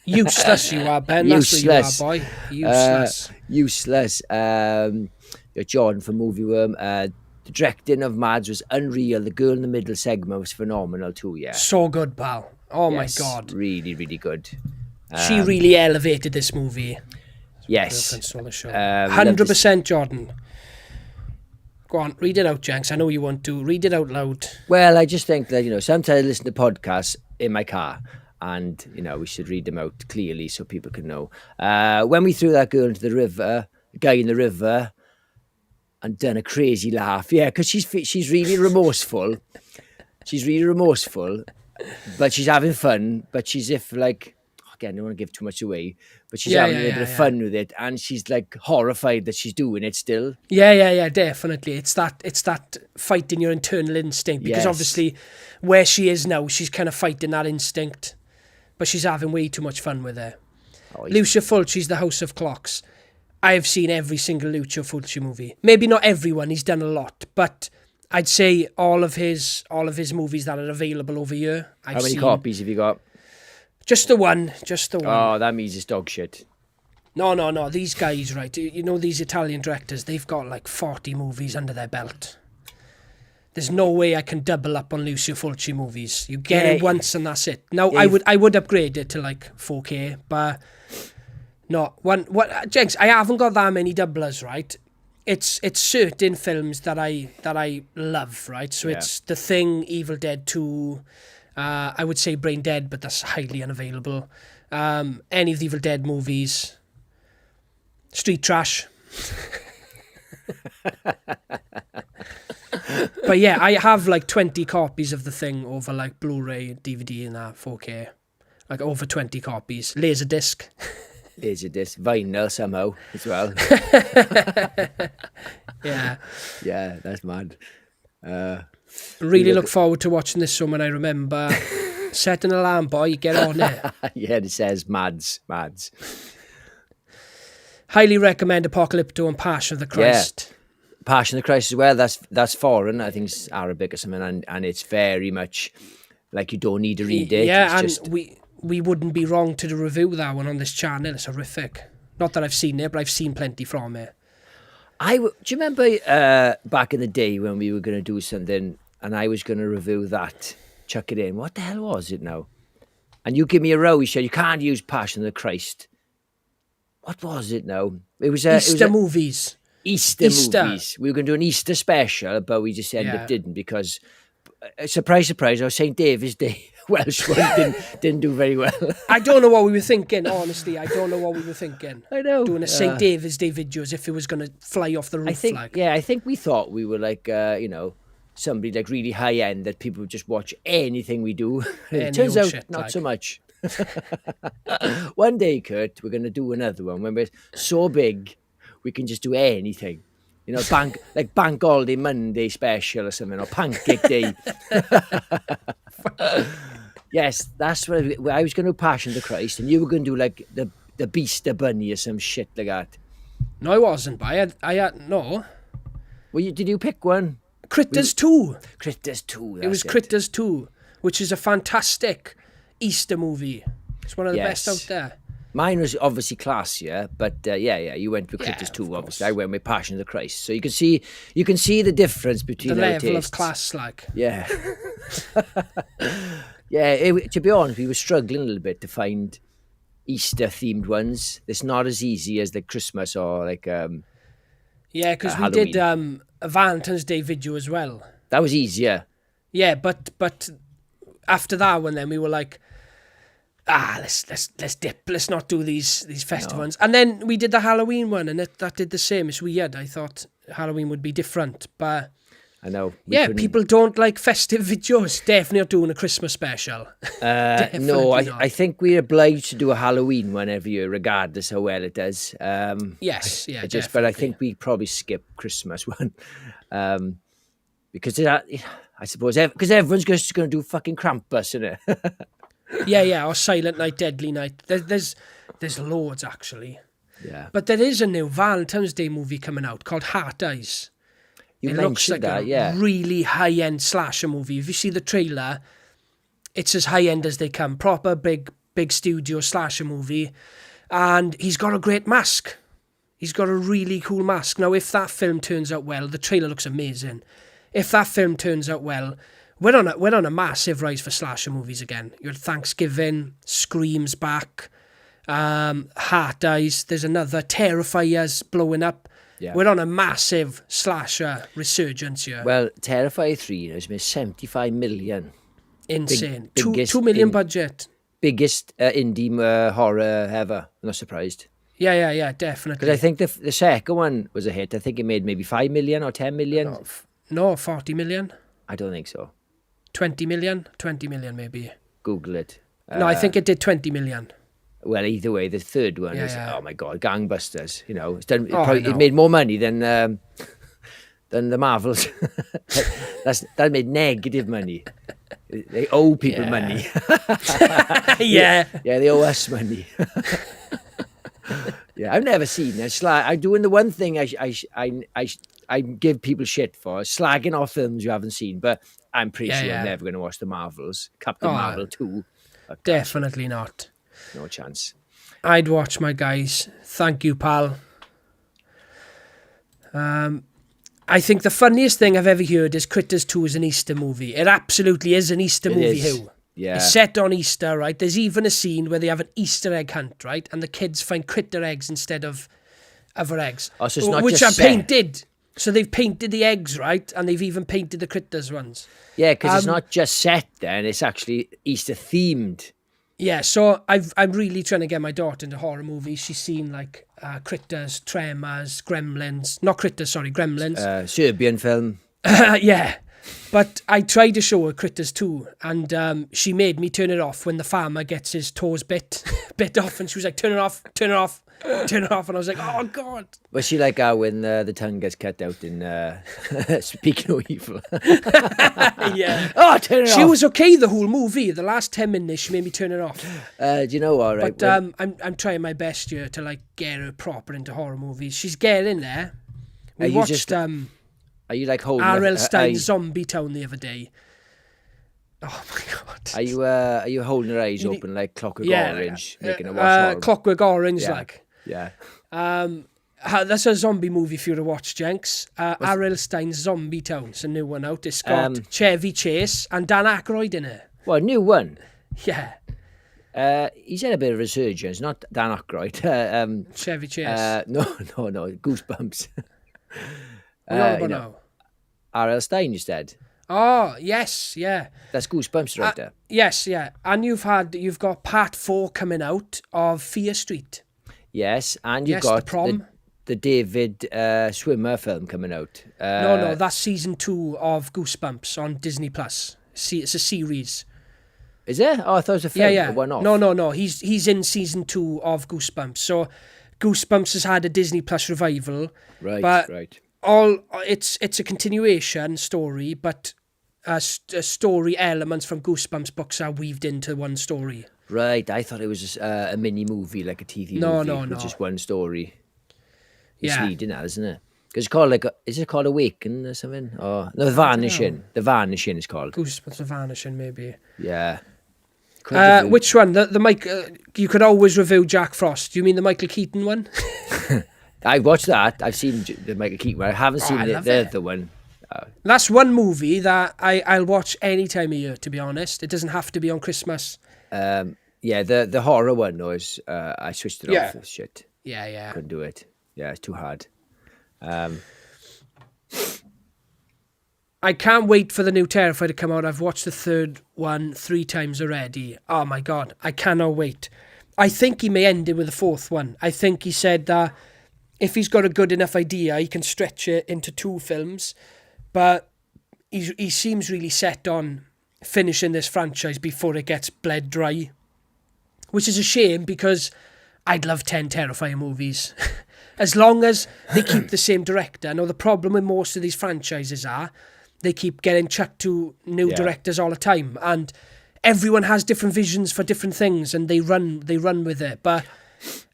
Useless you are, Ben. Useless. That's what you are, boy. Useless. Useless. John from Movie Worm. The directing of Mads was unreal. The girl in the middle segment was phenomenal too, yeah. So good, pal. Oh, yes, my God. Really, really good. She really elevated this movie. Yes. 100% Jordan. Go on, read it out, Jenks. I know you want to. Read it out loud. Well, I just think that, sometimes I listen to podcasts in my car and, we should read them out clearly so people can know. When we threw that girl into the river, the guy in the river, and done a crazy laugh. Yeah, because she's really remorseful. She's really remorseful, but she's having fun. But she's again, I don't want to give too much away, but she's having a little bit of fun with it, and she's like horrified that she's doing it still. Yeah, definitely. It's that fighting your internal instinct, because obviously where she is now, she's kind of fighting that instinct, but she's having way too much fun with it. Lucio Fulci's The House of Clocks. I've seen every single Lucio Fulci movie. Maybe not everyone, he's done a lot, but I'd say all of his movies that are available over here. How many copies have you got? Just the one. Oh, that means it's dog shit. No. These guys, right? These Italian directors, they've got like 40 movies under their belt. There's no way I can double up on Lucio Fulci movies. You get it once and that's it. Now, I would upgrade it to like 4K, but no. Jenks, I haven't got that many doublers, right? It's certain films that I love, right? So it's The Thing, Evil Dead 2... I would say Brain Dead, but that's highly unavailable. Any of the Evil Dead movies. Street Trash. But yeah, I have like 20 copies of The Thing over like Blu-ray, DVD and that, 4K. Like over 20 copies. Laserdisc. Vinyl somehow as well. Yeah. Yeah, that's mad. Really look forward to watching this one when I remember. Set an alarm, boy, get on it. Yeah, it says Mads. Highly recommend Apocalypto and Passion of the Christ. Yeah. Passion of the Christ as well. That's foreign. I think it's Arabic or something, and it's very much like you don't need to read it. Yeah, we wouldn't be wrong to review that one on this channel. It's horrific. Not that I've seen it, but I've seen plenty from it. Do you remember back in the day when we were going to do something and I was going to review that, chuck it in? What the hell was it now? And you give me a row. You said you can't use Passion of the Christ. What was it now? It was Easter movies. Easter movies. We were going to do an Easter special, but we just ended up didn't because, surprise, our St. Davies Day Welsh one didn't do very well. I don't know what we were thinking, honestly. I don't know what we were thinking. I know. Doing a St. Davies Day video as if it was going to fly off the roof. I think we thought we were like, somebody like really high end that people would just watch anything we do. It turns out not so much. One day, Kurt, we're going to do another one when we're so big we can just do anything. Bank Holiday Monday special or something, or Pancake Day. Yes, that's what I was going to Passion the Christ, and you were going to do like the Beaster Bunny or some shit like that. No, I wasn't. But I had no. Well, did you pick one? Critters 2. Critters 2. It was Critters 2, which is a fantastic Easter movie. It's one of the best out there. Mine was obviously classier, but you went with Critters 2, obviously. I went with Passion of the Christ. So you can see the difference between the level tastes. of class, like. Yeah. To be honest, we were struggling a little bit to find Easter-themed ones. It's not as easy as like Christmas or like because we did a Valentine's Day video as well. That was easier. Yeah, but after that one, then we were like, let's dip. Let's not do these festive ones. And then we did the Halloween one, and that did the same. It's weird. I thought Halloween would be different, but I know. People don't like festive videos. Definitely not doing a Christmas special. No, I think we're obliged to do a Halloween one every year, regardless how well it does. Yes, But I think we probably skip Christmas one because I suppose because everyone's just going to do fucking Krampus, isn't it? Yeah, or Silent Night, Deadly Night. There's loads actually. Yeah. But there is a new Valentine's Day movie coming out called Heart Eyes. It looks like a really high-end slasher movie. If you see the trailer, it's as high-end as they come. Proper big studio slasher movie. And he's got a great mask. He's got a really cool mask. Now, if that film turns out well, the trailer looks amazing. If that film turns out well, we're on a massive rise for slasher movies again. Your Thanksgiving, Scream's back, Heart Eyes. There's another, Terrifiers blowing up. Yeah. We're on a massive slasher resurgence here. Well, Terrifier 3 has made 75 million. Insane. 2 million budget. Biggest indie horror ever. I'm not surprised. Yeah, definitely. Because I think the second one was a hit. I think it made maybe 5 million or 10 million. No, 40 million. I don't think so. 20 million? 20 million maybe. Google it. No, I think it did 20 million. Well, either way, the third one is oh my god, gangbusters. You know, it made more money than the Marvels. that made negative money. They owe people money. Yeah, they owe us money. Yeah, I've never seen it. I'm doing the one thing I give people shit for, slagging off films you haven't seen. But I'm pretty sure I'm never going to watch the Marvels. Captain Marvel 2. Definitely not. No chance. I'd watch, my guys. Thank you, pal. I think the funniest thing I've ever heard is Critters 2 is an Easter movie. It absolutely is an Easter movie, Hugh. Yeah. It's set on Easter, right? There's even a scene where they have an Easter egg hunt, right? And the kids find critter eggs instead of other eggs. Oh, so it's not which just are painted. So they've painted the eggs, right? And they've even painted the critters ones. Yeah, because it's not just set then, it's actually Easter themed. Yeah, so I'm really trying to get my daughter into horror movies. She's seen like Critters, Tremors, Gremlins. Not Critters, sorry, Gremlins. Serbian film. Yeah. But I tried to show her Critters 2, and she made me turn it off when the farmer gets his toes bit off, and she was like, turn it off, turn it off, turn it off. And I was like, oh, God. Was she like when the tongue gets cut out in Speak No Evil? Yeah. Oh, turn it off. She was okay the whole movie. The last 10 minutes, she made me turn it off. Do you know what, right? But I'm trying my best here to like get her proper into horror movies. She's getting there. We watched... Are you like holding R.L. Stein's Zombie Town the other day? Oh my God! Are you holding your eyes open like Clockwork Orange, making a watch? Clockwork Orange, Yeah. That's a zombie movie for you to watch, Jenks. R.L. Stein's Zombie Town. It's a new one out. It's got Chevy Chase and Dan Aykroyd in it. Well, a new one. Yeah. He's had a bit of a resurgence. Not Dan Aykroyd. Chevy Chase. No. Goosebumps. R.L. Stein, you said. Oh, yes, yeah. That's Goosebumps right there. Yes, yeah. And you've got part 4 coming out of Fear Street. Yes, and you've got the Prom. The David Swimmer film coming out. No, that's season 2 of Goosebumps on Disney Plus. It's a series. Is it? Oh, I thought it was a film. Yeah. A one-off. No. He's in season 2 of Goosebumps. So Goosebumps has had a Disney Plus revival. Right. It's a continuation story, but story elements from Goosebumps books are weaved into one story. Right, I thought it was just a mini movie, like a TV movie. No. With just one story. It's leading that, isn't it? Because it's called is it called Awaken or something? Or no, The Vanishing. The Vanishing is called. Goosebumps, The Vanishing, maybe. Yeah. Which one? The Mike? You could always review Jack Frost. Do you mean the Michael Keaton one? I watched that. I've seen the Michael Keaton one. I haven't seen the other one. That's one movie that I'll watch any time of year, to be honest. It doesn't have to be on Christmas. Yeah, the horror one was I switched it off. Shit. Yeah. Couldn't do it. Yeah, it's too hard. I can't wait for the new Terrifier to come out. I've watched the third one 3 times already. Oh my God, I cannot wait. I think he may end it with the fourth one. I think he said that if he's got a good enough idea, he can stretch it into 2 films. But he seems really set on finishing this franchise before it gets bled dry. Which is a shame, because I'd love 10 Terrifier movies. As long as they keep the same director. Now, the problem with most of these franchises are they keep getting chucked to new directors all the time. And everyone has different visions for different things, and they run with it. But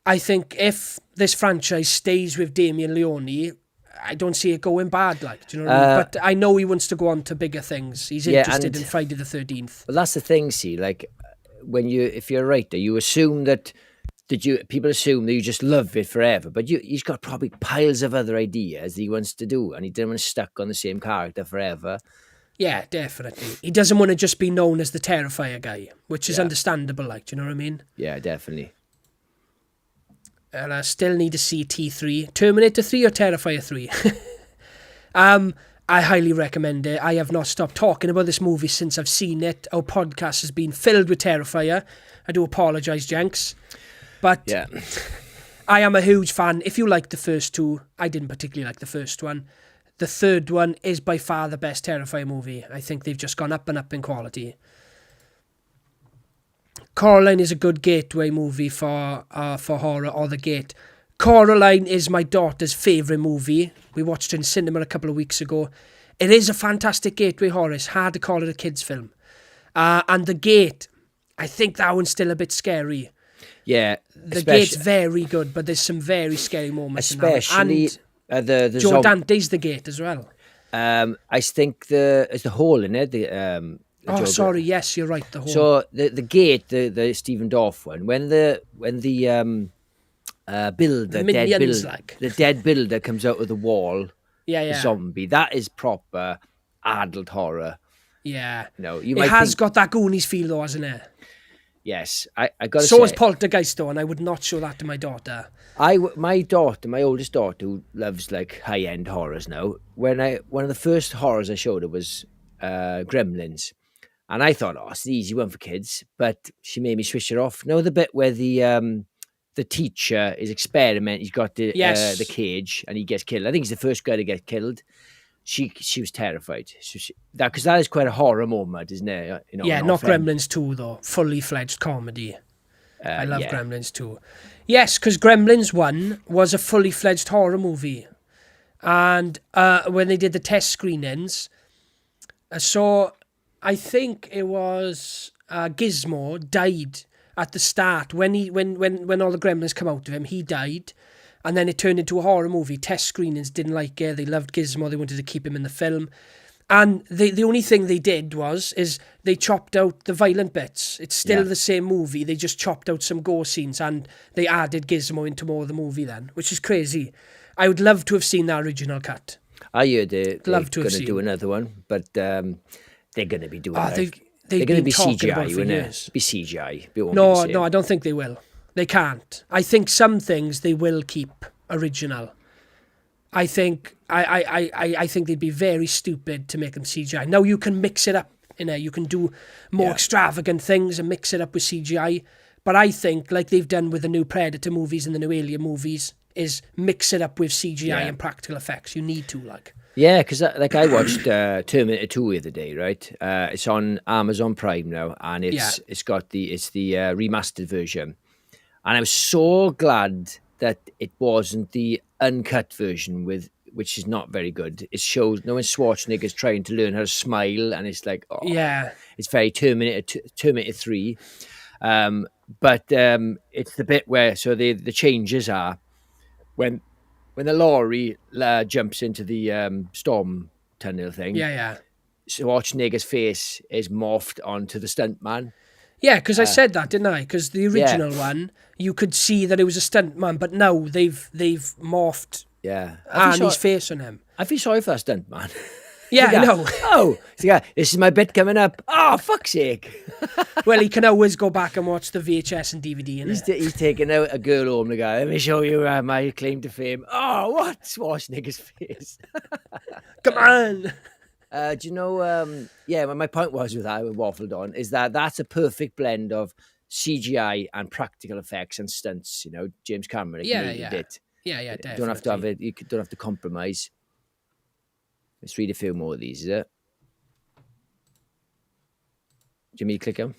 I think if this franchise stays with Damien Leone, I don't see it going bad. Like, do you know what I mean? But I know he wants to go on to bigger things. He's interested in Friday the 13th. Well, that's the thing. See, like if you're a writer, you assume that people assume that you just love it forever. But he's got probably piles of other ideas he wants to do, and he didn't want to stuck on the same character forever. Yeah, definitely. He doesn't want to just be known as the Terrifier guy, which is understandable. Like, do you know what I mean? Yeah, definitely. And I still need to see T3. Terminator 3 or Terrifier 3? I highly recommend it. I have not stopped talking about this movie since I've seen it. Our podcast has been filled with Terrifier. I do apologise, Jenks. But I am a huge fan. If you liked the first 2, I didn't particularly like the first one. The third one is by far the best Terrifier movie. I think they've just gone up and up in quality. Coraline is a good gateway movie for horror, or The Gate. Coraline is my daughter's favourite movie. We watched it in cinema a couple of weeks ago. It is a fantastic gateway horror. It's hard to call it a kid's film. And The Gate, I think that one's still a bit scary. Yeah. The Gate's very good, but there's some very scary moments especially in that. And Joe Dante's The Gate as well. I think it's the hole in it. Sorry, yes, you're right. The whole. So the Gate, the Stephen Dorff one, when the builder, the dead builder comes out of the wall, the zombie, that is proper adult horror. Yeah, it has got that Goonies feel though, hasn't it? Yes, I got to say. So is Poltergeist though, and I would not show that to my daughter. My oldest daughter, who loves like high end horrors now. One of the first horrors I showed her was Gremlins. And I thought, it's an easy one for kids, but she made me switch it off. The bit where the teacher is experimenting. He's got the cage and he gets killed. I think he's the first guy to get killed. She was terrified. Because that is quite a horror moment, isn't it? Not Gremlins 2 though. Fully fledged comedy. I love Gremlins 2. Yes, because Gremlins 1 was a fully fledged horror movie, and when they did the test screenings, I think it was Gizmo died at the start when all the gremlins come out of him. He died, and then it turned into a horror movie. Test screenings didn't like it. They loved Gizmo. They wanted to keep him in the film, and the only thing they did is they chopped out the violent bits. It's still the same movie. They just chopped out some gore scenes and they added Gizmo into more of the movie then, which is crazy. I would love to have seen that original cut. I heard they're going to do another one, but they're going to be doing they're going to be CGI, wouldn't it? Be CGI. No, I don't think they will. They can't. I think some things they will keep original. I think I think they'd be very stupid to make them CGI. Now you can mix it up, you can do more extravagant things and mix it up with CGI. But I think, like they've done with the new Predator movies and the new Alien movies, is mix it up with CGI and practical effects. You need to, like. Yeah, because I watched Terminator 2 the other day, right? It's on Amazon Prime now, and it's got the remastered version, and I was so glad that it wasn't the uncut version which is not very good. It shows Schwarzenegger's trying to learn how to smile, and it's like it's very Terminator 3, but it's the bit where the changes are when when the lorry jumps into the storm tunnel thing. Yeah. Schwarzenegger's face is morphed onto the stuntman. Yeah, because I said that, didn't I? Because the original one, you could see that it was a stuntman, but now they've morphed his face on him. I feel sorry for that stuntman. Yeah, I know. Oh, this is my bit coming up. Oh, fuck's sake. Well, he can always go back and watch the VHS and DVD. He's taking out a girl home to go, let me show you my claim to fame. Oh, what? Schwarzenegger's face. Come on. Do you know, my point was with that, I waffled on, is that's a perfect blend of CGI and practical effects and stunts. You know, James Cameron nailed it. Yeah, definitely. Don't have to have it. You don't have to compromise. Let's read a few more of these, is it? Do you mean click them?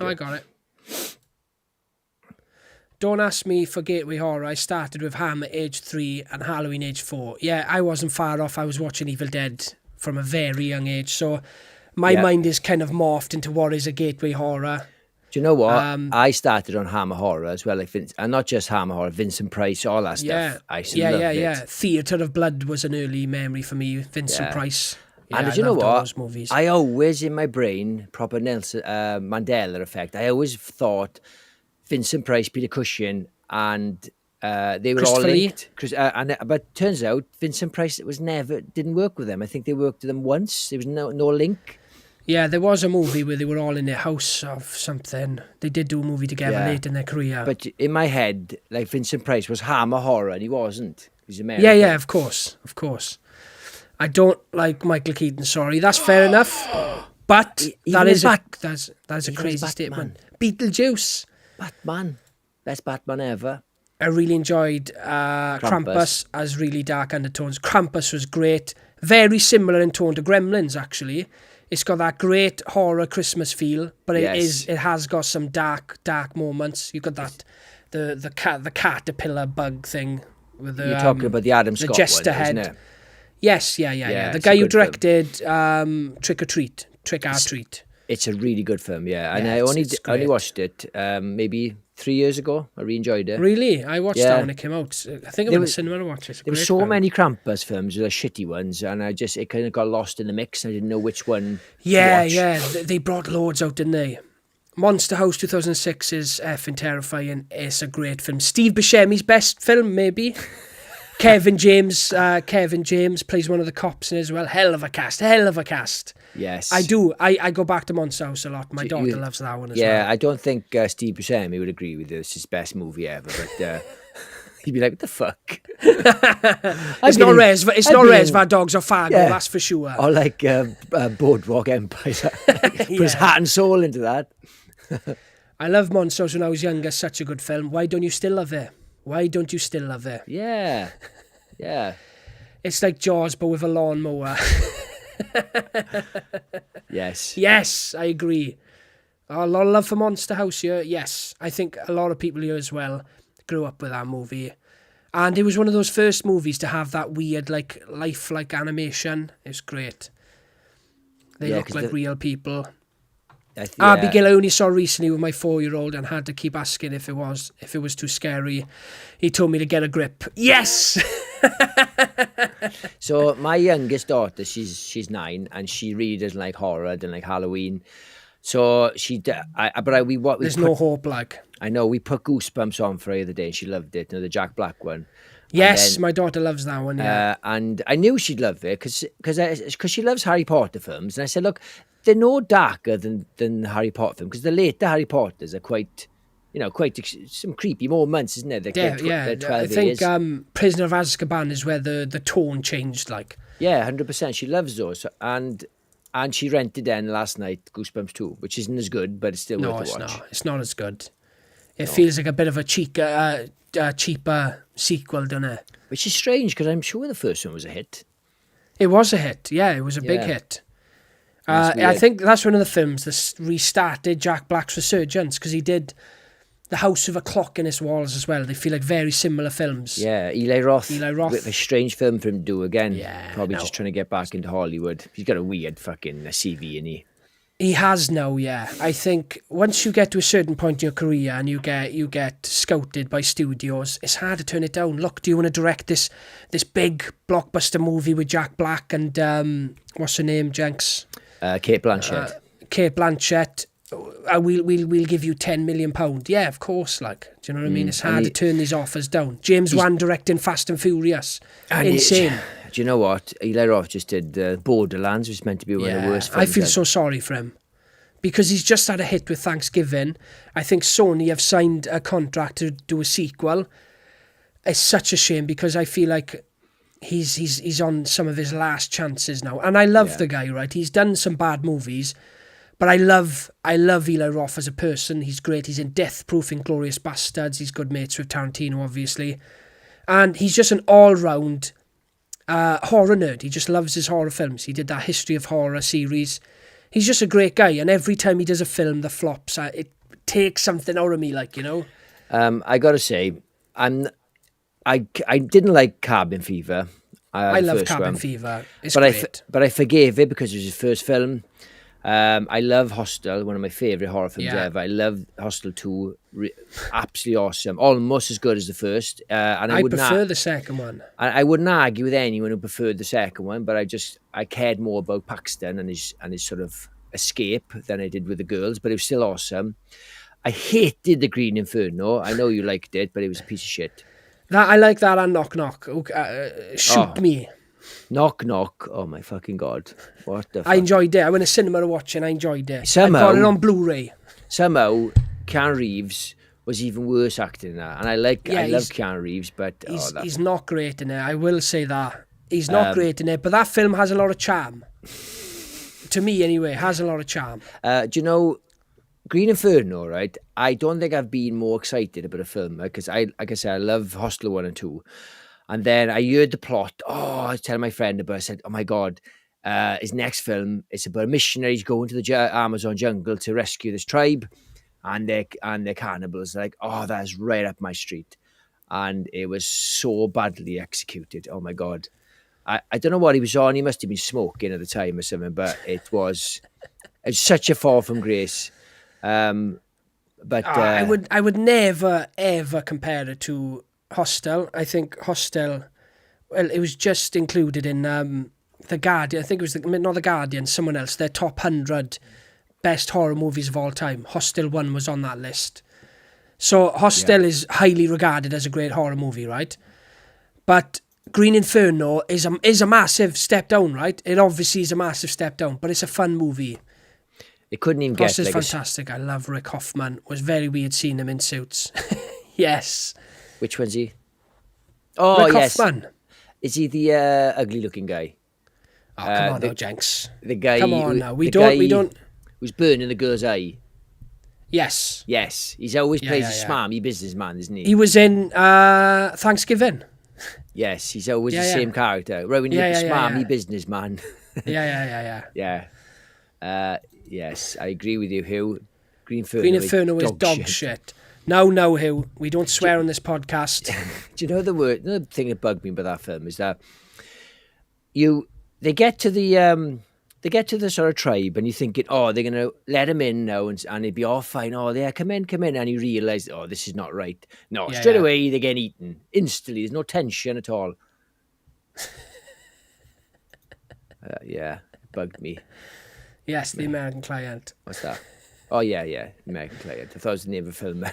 I got it. Don't ask me for gateway horror. I started with Hammer age 3 and Halloween age 4. Yeah, I wasn't far off. I was watching Evil Dead from a very young age. So my mind is kind of morphed into what is a gateway horror. Do you know what? I started on Hammer horror as well, like and not just Hammer horror, Vincent Price, all that stuff. I loved it. Theatre of Blood was an early memory for me. Vincent Price. Yeah, and you know what? I always, in my brain, proper Nelson Mandela effect, I always thought Vincent Price, Peter Cushing, and they were all linked. But turns out Vincent Price didn't work with them. I think they worked with them once. There was no link. Yeah, there was a movie where they were all in their house of something. They did do a movie together late in their career. But in my head, like Vincent Price was Hammer horror, and he wasn't. He's American. Yeah, of course. I don't like Michael Keaton, sorry. That's fair enough. But that's a crazy statement. Beetlejuice. Batman. Best Batman ever. I really enjoyed Krampus as really dark undertones. Krampus was great. Very similar in tone to Gremlins, actually. It's got that great horror Christmas feel, but it has got some dark moments. You've got that the caterpillar bug thing with the you're talking about the Adam Scott jester one, head. isn't it? Yes, yeah. The guy who directed Trick or Treat. It's a really good film, and I only watched it maybe 3 years ago. I really enjoyed it. Really? I watched that when it came out. I think I went to the cinema to watch it. There were so many Krampus films, the shitty ones, and it kind of got lost in the mix. I didn't know which one to watch. They brought loads out, didn't they? Monster House 2006 is effing terrifying. It's a great film. Steve Buscemi's best film, maybe. Kevin James plays one of the cops in it as well. Hell of a cast. Yes. I do. I go back to Monster House a lot. My daughter loves that one as well. Yeah, I don't think Steve Buscemi would agree with this. It's his best movie ever, but he'd be like, what the fuck? It's not Reservoir Dogs or Fargo, that's for sure. Or like Boardwalk Empire. Put his heart and soul into that. I loved Monster House when I was younger. Such a good film. Why don't you still love it? Yeah. It's like Jaws, but with a lawnmower. Yes, I agree. A lot of love for Monster House here. Yes, I think a lot of people here as well grew up with that movie. And it was one of those first movies to have that weird, like, lifelike animation. It's great. They look like real people. Abigail I only saw recently with my 4-year-old and had to keep asking if it was too scary. He told me to get a grip. Yes! So my youngest daughter, she's 9, and she really doesn't like horror, doesn't like Halloween. So there's no hope, like. I know, we put Goosebumps on for her the other day, and she loved it, the Jack Black one. Yes, my daughter loves that one, yeah. And I knew she'd love it, because she loves Harry Potter films, and I said, look, they're no darker than Harry Potter film, because the later Harry Potters are quite some creepy moments, isn't it? They're 12 I think Prisoner of Azkaban is where the tone changed, like. Yeah, 100%. She loves those, and she rented then last night Goosebumps 2, which isn't as good, but it's still worth a watch. It's not as good. It feels like a bit of a cheaper sequel, doesn't it? Which is strange, because I'm sure the first one was a hit. It was a hit, yeah. It was a big hit. I think that's one of the films that restarted Jack Black's resurgence, because he did The House with a Clock in Its Walls as well. They feel like very similar films. Yeah, Eli Roth. With a strange film for him to do again. Yeah, Probably just trying to get back into Hollywood. He's got a weird fucking CV, and he. He has now, yeah. I think once you get to a certain point in your career and you get scouted by studios, it's hard to turn it down. Look, do you want to direct this big blockbuster movie with Jack Black and what's her name, Jenks? Kate Blanchett. Kate Blanchett. We'll give you £10 million. Yeah, of course. Like, do you know what I mean? It's hard to turn these offers down. James Wan directing Fast and Furious. Insane. Do you know what? Eli Roth just did Borderlands, which is meant to be one of the worst films. I feel so sorry for him. Because he's just had a hit with Thanksgiving. I think Sony have signed a contract to do a sequel. It's such a shame because I feel like he's on some of his last chances now. And I love the guy, right? He's done some bad movies, but I love Eli Roth as a person. He's great. He's in Death Proof, Inglourious Bastards. He's good mates with Tarantino, obviously. And he's just an all-round horror nerd. He just loves his horror films. He did that History of Horror series. He's just a great guy, and every time he does a film that flops, it takes something out of me, like, you know. I gotta say, I didn't like Cabin Fever. I love Cabin Fever. It's great. But I forgave it because it was his first film. I love Hostel, one of my favourite horror films ever. I love Hostel 2, absolutely awesome, almost as good as the first. And I prefer the second one. I wouldn't argue with anyone who preferred the second one, but I cared more about Paxton and his sort of escape than I did with the girls, but it was still awesome. I hated the Green Inferno. I know you liked it, but it was a piece of shit. I like that and Knock Knock. Shoot Me. Knock Knock. Oh my fucking God. What the fuck? I enjoyed it. I went to cinema to watch it and I enjoyed it. I got it on Blu-ray. Somehow, Keanu Reeves was even worse acting in that. And I love Keanu Reeves, but... He's not great in it. I will say that. He's not great in it, but that film has a lot of charm. To me, anyway, has a lot of charm. Do you know, Green Inferno, right? I don't think I've been more excited about a film, because like I said, I love Hostel 1 and 2. And then I heard the plot. Oh, I was telling my friend about it. I said, oh my God, his next film, it's about missionaries going to the Amazon jungle to rescue this tribe. And they're cannibals. They're like, oh, that's right up my street. And it was so badly executed. Oh my God. I don't know what he was on. He must have been smoking at the time or something, but it's such a fall from grace. But I would never, ever compare it to Hostel. I think Hostel, well, it was just included in The Guardian. I think it was not The Guardian, someone else, their top 100 best horror movies of all time. Hostel 1 was on that list. So Hostel is highly regarded as a great horror movie, right? But Green Inferno is a massive step down, right? It obviously is a massive step down, but it's a fun movie. It couldn't even Plus get... it's fantastic. I love Rick Hoffman. It was very weird seeing him in suits. Yes. Which one's he? Oh, Rick yes. Hoffman. Is he the ugly-looking guy? Oh, come on now, Jenks. The guy... Come on now. We don't... Who's burning the girl's eye. Yes. Yes. He's always plays a smarmy businessman, isn't he? He was in Thanksgiving. Yes, he's always the same character. Right, when you're a smarmy businessman. Yeah. Yes, I agree with you, Hugh. Green Inferno is dog shit. No, Hugh. We don't swear on this podcast. Do you know the thing that bugged me about that film is that they get to the sort of tribe and you're thinking, oh, they're gonna let him in now and it'd be all fine. Oh, yeah, come in, and you realise, oh, this is not right. No, straight away they get eaten instantly. There's no tension at all. It bugged me. Yes, The American Client. What's that? Oh, yeah, American Client. I thought it was the name of a film.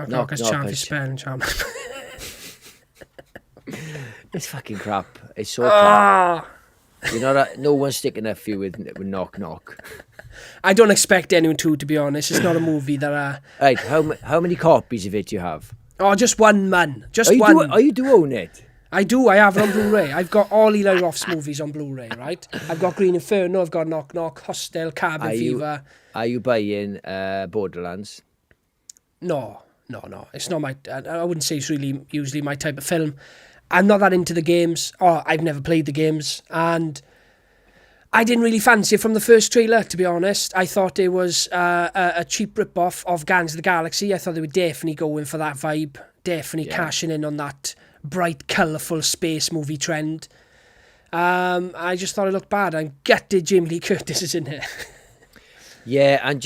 Knock is charm for spelling charm. It's fucking crap. It's so crap. No one's sticking up for you with Knock Knock. I don't expect anyone to be honest. It's not a movie that... Right, how many copies of it do you have? Oh, just one, man. Just one. You do own it? I do. I have it on Blu-ray. I've got all Eli Roth's movies on Blu-ray, right? I've got Green Inferno, I've got Knock Knock, Hostel, Cabin Fever. Are you buying Borderlands? No. It's not my... I wouldn't say it's really usually my type of film. I'm not that into the games. I've never played the games. And I didn't really fancy it from the first trailer, to be honest. I thought it was a cheap rip-off of Guardians of the Galaxy. I thought they were definitely going for that vibe. Definitely cashing in on that bright, colourful space movie trend. I just thought it looked bad. I'm gutted Jamie Lee Curtis is in it. Yeah, and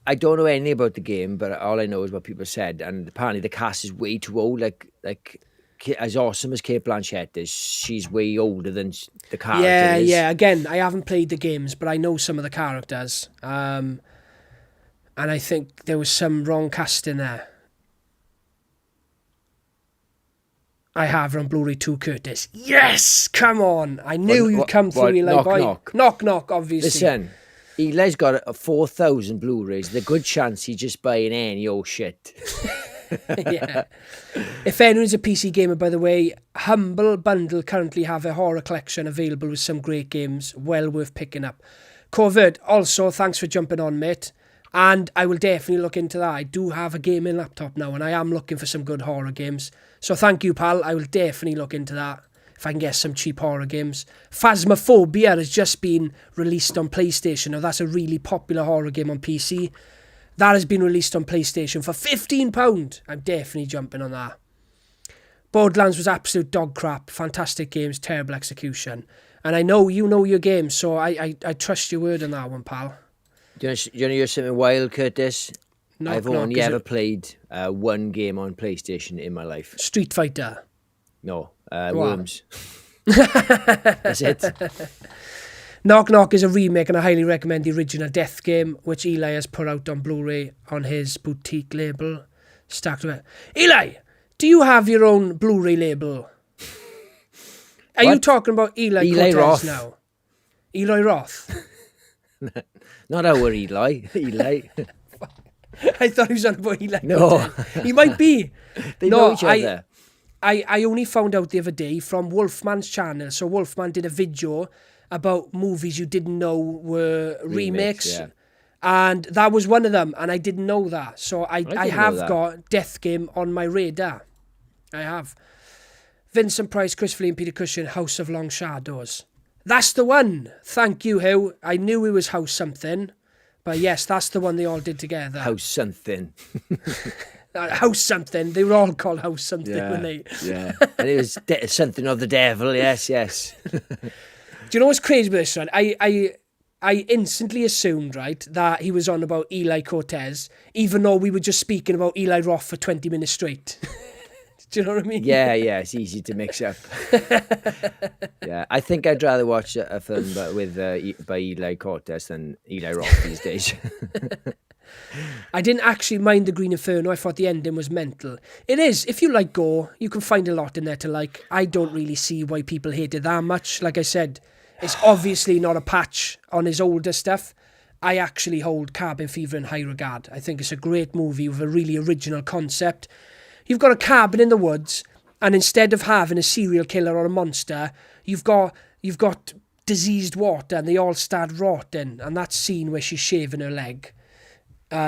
I don't know anything about the game, but all I know is what people said. And apparently the cast is way too old. Like as awesome as Kate Blanchett is, she's way older than the character is. Yeah. Again, I haven't played the games, but I know some of the characters. And I think there was some wrong casting there. I have her on Blu-ray too, Curtis. Yes! Come on! I knew you'd come through, Eli. Knock, obviously. Listen, Eli's got 4,000 Blu-rays. There's a good chance he's just buying any old shit. Yeah. If anyone's a PC gamer, by the way, Humble Bundle currently have a horror collection available with some great games. Well worth picking up. Covert, also, thanks for jumping on, mate. And I will definitely look into that. I do have a gaming laptop now, and I am looking for some good horror games. So thank you, pal. I will definitely look into that if I can get some cheap horror games. Phasmophobia has just been released on PlayStation. Now, that's a really popular horror game on PC. That has been released on PlayStation for £15. I'm definitely jumping on that. Borderlands was absolute dog crap. Fantastic games, terrible execution. And I know you know your games, so I trust your word on that one, pal. Do you want to hear something wild, Curtis? I've only ever played one game on PlayStation in my life. Street Fighter? No, Worms. That's it. Knock Knock is a remake, and I highly recommend the original Death game, which Eli has put out on Blu-ray on his boutique label. Stacked with it. Eli, do you have your own Blu-ray label? Are you talking about Eli Cortez Roth. now? Eli Roth? Not our Eli. Eli. I thought he was on about Eli. No. He might be. They know each other. I only found out the other day from Wolfman's channel. So Wolfman did a video about movies you didn't know were remakes. Yeah. And that was one of them. And I didn't know that. So I have got Death Game on my radar. I have. Vincent Price, Chris Lee and Peter Cushing, House of Long Shadows. That's the one. Thank you, Hugh. I knew it was House something. But yes, that's the one they all did together. House something. House something. They were all called House something, weren't they? Yeah. And it was something of the devil. Yes. Do you know what's crazy with this one? I instantly assumed, right, that he was on about Eli Cortez, even though we were just speaking about Eli Roth for 20 minutes straight. Do you know what I mean? Yeah, it's easy to mix up. Yeah, I think I'd rather watch a film by Eli Cortez than Eli Roth these days. I didn't actually mind the Green Inferno. I thought the ending was mental. It is. If you like gore, you can find a lot in there to like. I don't really see why people hate it that much. Like I said, it's obviously not a patch on his older stuff. I actually hold Cabin Fever in high regard. I think it's a great movie with a really original concept. You've got a cabin in the woods, and instead of having a serial killer or a monster, you've got diseased water, and they all start rotting. And that scene where she's shaving her leg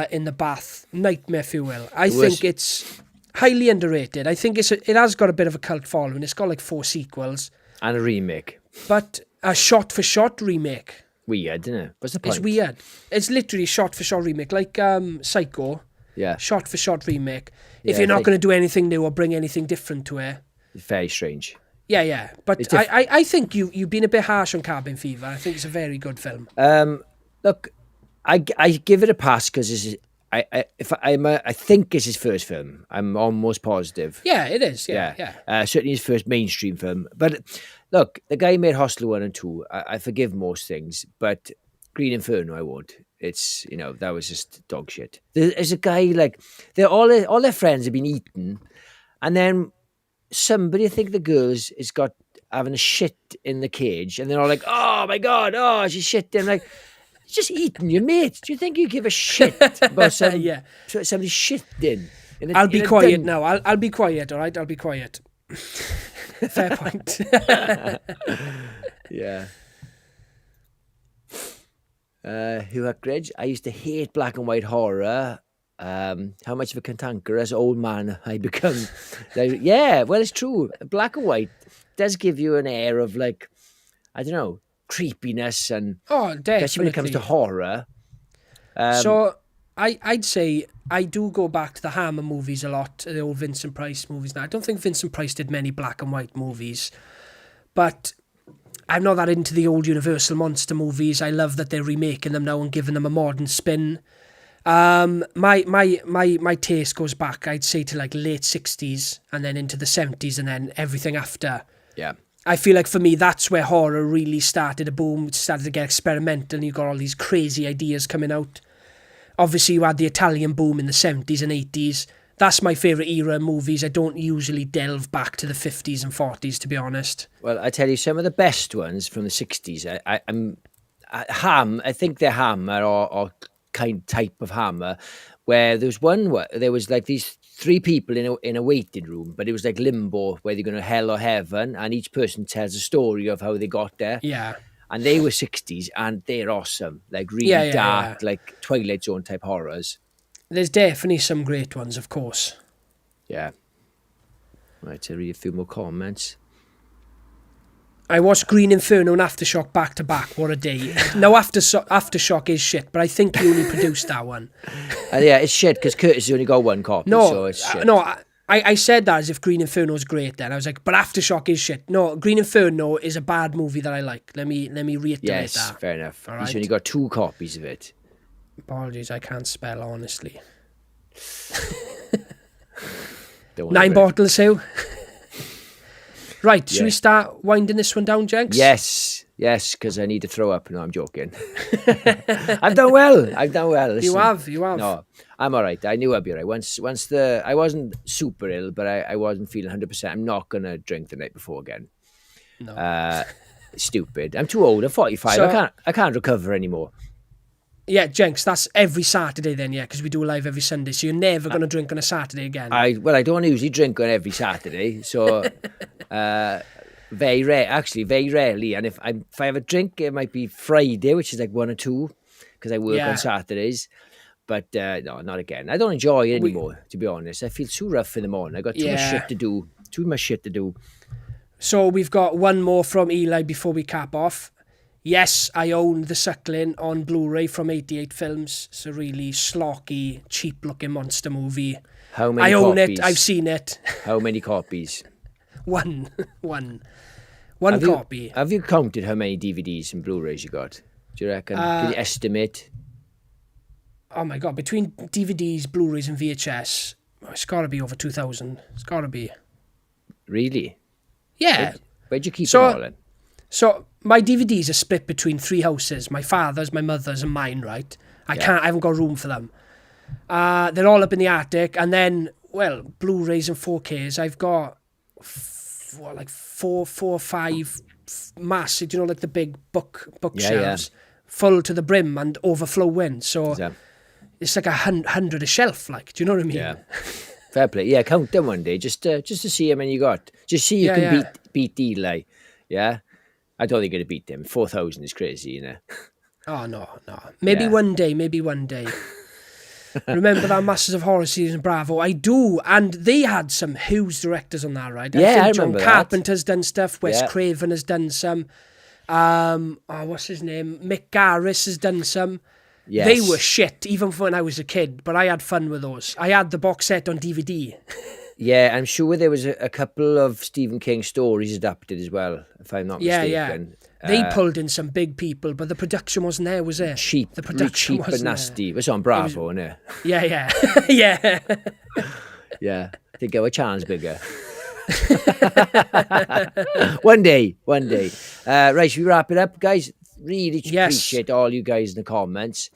in the bath, nightmare, if you will. I think it's highly underrated. I think it has got a bit of a cult following. It's got like 4 sequels and a remake, but a shot-for-shot remake. Weird, isn't it? What's the point? It's weird. It's literally a shot-for-shot remake, like Psycho. Yeah. Shot-for-shot remake. If you're not going to do anything new or bring anything different to it. Very strange. Yeah. But I think you've been a bit harsh on Cabin Fever. I think it's a very good film. Look, I give it a pass because I think it's his first film. I'm almost positive. Yeah, it is. Yeah. Certainly his first mainstream film. But look, the guy made Hostel 1 and 2. I forgive most things, but Green Inferno I won't. It's, that was just dog shit. There's a guy, like, all their friends have been eaten, and then somebody, I think the girls, is having a shit in the cage, and they're all like, oh my God, she's shitting. Like, it's just eating your mate. Do you think you give a shit about somebody shitting? I'll be quiet now. I'll be quiet, all right? I'll be quiet. Fair point. Yeah. Hugh Grant, I used to hate black and white horror. How much of a cantankerous old man I become. Yeah, well, it's true. Black and white does give you an air of, like, I don't know, creepiness, and definitely. Especially when it comes to horror. So I'd say I do go back to the Hammer movies a lot, the old Vincent Price movies. Now, I don't think Vincent Price did many black and white movies, but I'm not that into the old Universal monster movies. I love that they're remaking them now and giving them a modern spin. My taste goes back, I'd say, to like late 60s and then into the 70s and then everything after. Yeah. I feel like for me, that's where horror really started to boom, started to get experimental, and you got all these crazy ideas coming out. Obviously, you had the Italian boom in the 70s and 80s. That's my favourite era of movies. I don't usually delve back to the 50s and 40s, to be honest. Well, I tell you, some of the best ones from the 60s, I think they're Hammer or kind type of Hammer, where there was like these 3 people in a waiting room, but it was like limbo, where they're going to hell or heaven, and each person tells a story of how they got there. Yeah. And they were 60s, and they're awesome. Like really dark, like Twilight Zone type horrors. There's definitely some great ones, of course. Yeah. Right, to read a few more comments. I watched Green Inferno and Aftershock back to back. What a day. No, Aftershock is shit, but I think you only produced that one. Yeah, it's shit because Curtis has only got 1 copy, so it's shit. I said that as if Green Inferno is great then. I was like, but Aftershock is shit. No, Green Inferno is a bad movie that I like. Let me reiterate that. Yes, fair enough. All He's right? only got 2 copies of it. Apologies, I can't spell, honestly. Don't 9 worry. bottles, Hugh. Right, should we start winding this one down, Jenks? Yes, because I need to throw up. No, I'm joking. I've done well. Listen, You have. No, I'm all right. I knew I'd be all right. I wasn't super ill, but I wasn't feeling 100%. I'm not going to drink the night before again. No. Stupid. I'm too old. I'm 45. So, I can't recover anymore. Yeah, Jenks, that's every Saturday then, yeah, because we do a live every Sunday, so you're never going to drink on a Saturday again. I don't usually drink on every Saturday, so very rarely. And if I have a drink, it might be Friday, which is like 1 or 2, because I work on Saturdays. But no, not again. I don't enjoy it anymore, to be honest. I feel too rough in the morning. I got too much shit to do. So we've got one more from Eli before we cap off. Yes, I own The Suckling on Blu-ray from 88 Films. It's a really slocky, cheap-looking monster movie. How many I own copies? it. I've seen it. How many copies? One copy. Have you counted how many DVDs and Blu-rays you got? Do you reckon? Can you estimate? Oh my God, between DVDs, Blu-rays and VHS, it's got to be over 2,000. It's got to be. Really? Yeah. Where'd you keep them all in? So my DVDs are split between 3 houses, my father's, my mother's and mine, right? I haven't got room for them. They're all up in the attic, and then, well, Blu-rays and 4Ks, I've got like four or five massive, you know, like the big bookshelves, full to the brim and overflowing. So it's like 100 a shelf, like, do you know what I mean? Yeah. Fair play. Yeah, count them one day, just to see how many you got. Just see you can beat Eli. Yeah? I don't think you're going to beat them. 4,000 is crazy, you know. Oh, no. Maybe one day. Remember that Masters of Horror season, Bravo? I do. And they had some huge directors on that, right? I think John Carpenter's done stuff. Wes Craven has done some. What's his name? Mick Garris has done some. Yes. They were shit, even when I was a kid, but I had fun with those. I had the box set on DVD. Yeah, I'm sure there was a couple of Stephen King stories adapted as well, if I'm not mistaken. Yeah. They pulled in some big people, but the production wasn't there, was it? Cheap. The production wasn't but nasty. There. It was on Bravo, wasn't it? Yeah. Yeah. Yeah. I think our channel's bigger. One day. Right, should we wrap it up, guys? Really appreciate all you guys in the comments.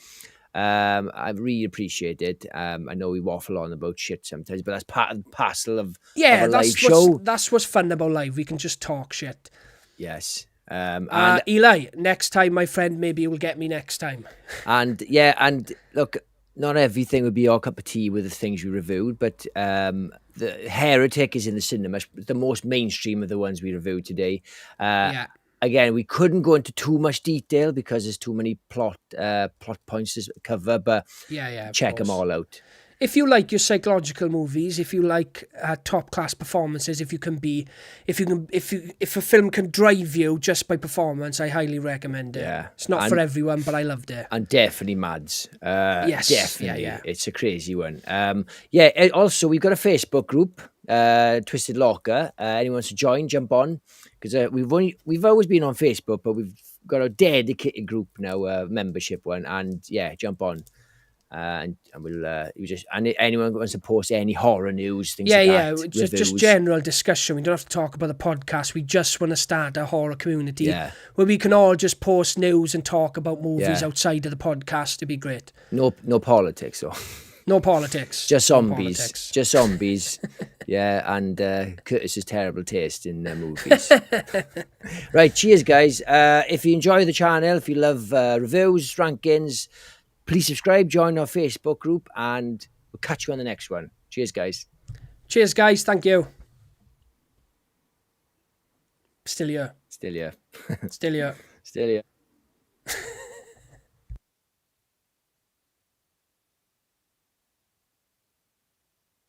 I really appreciate it. I know we waffle on about shit sometimes, but that's part and parcel of a live show. That's what's fun about live. We can just talk shit. Yes. Eli, next time, my friend, maybe you'll get me next time. And look, not everything would be our cup of tea with the things we reviewed, but the Heretic is in the cinema, the most mainstream of the ones we reviewed today. Again, we couldn't go into too much detail because there's too many plot points to cover, but check them all out. If you like your psychological movies, if you like top class performances, if a film can drive you just by performance, I highly recommend it. Yeah. It's not for everyone, but I loved it. And definitely Mads. Yes, definitely. Yeah. It's a crazy one. Also, we've got a Facebook group. Twisted Locker. Anyone wants to join, jump on, because we've always been on Facebook, but we've got a dedicated group now, membership one, and yeah, jump on. And we'll anyone wants to post any horror news, things like that. Just general discussion. We don't have to talk about the podcast. We just want to start a horror community where we can all just post news and talk about movies outside of the podcast. It'd be great. No politics, though. No politics. Just zombies. No politics. Just zombies. Yeah, and Curtis's terrible taste in movies. Right, cheers, guys. If you enjoy the channel, if you love reviews, rankings, please subscribe, join our Facebook group, and we'll catch you on the next one. Cheers, guys. Cheers, guys. Thank you. Still here. Still here. Still here. Still here.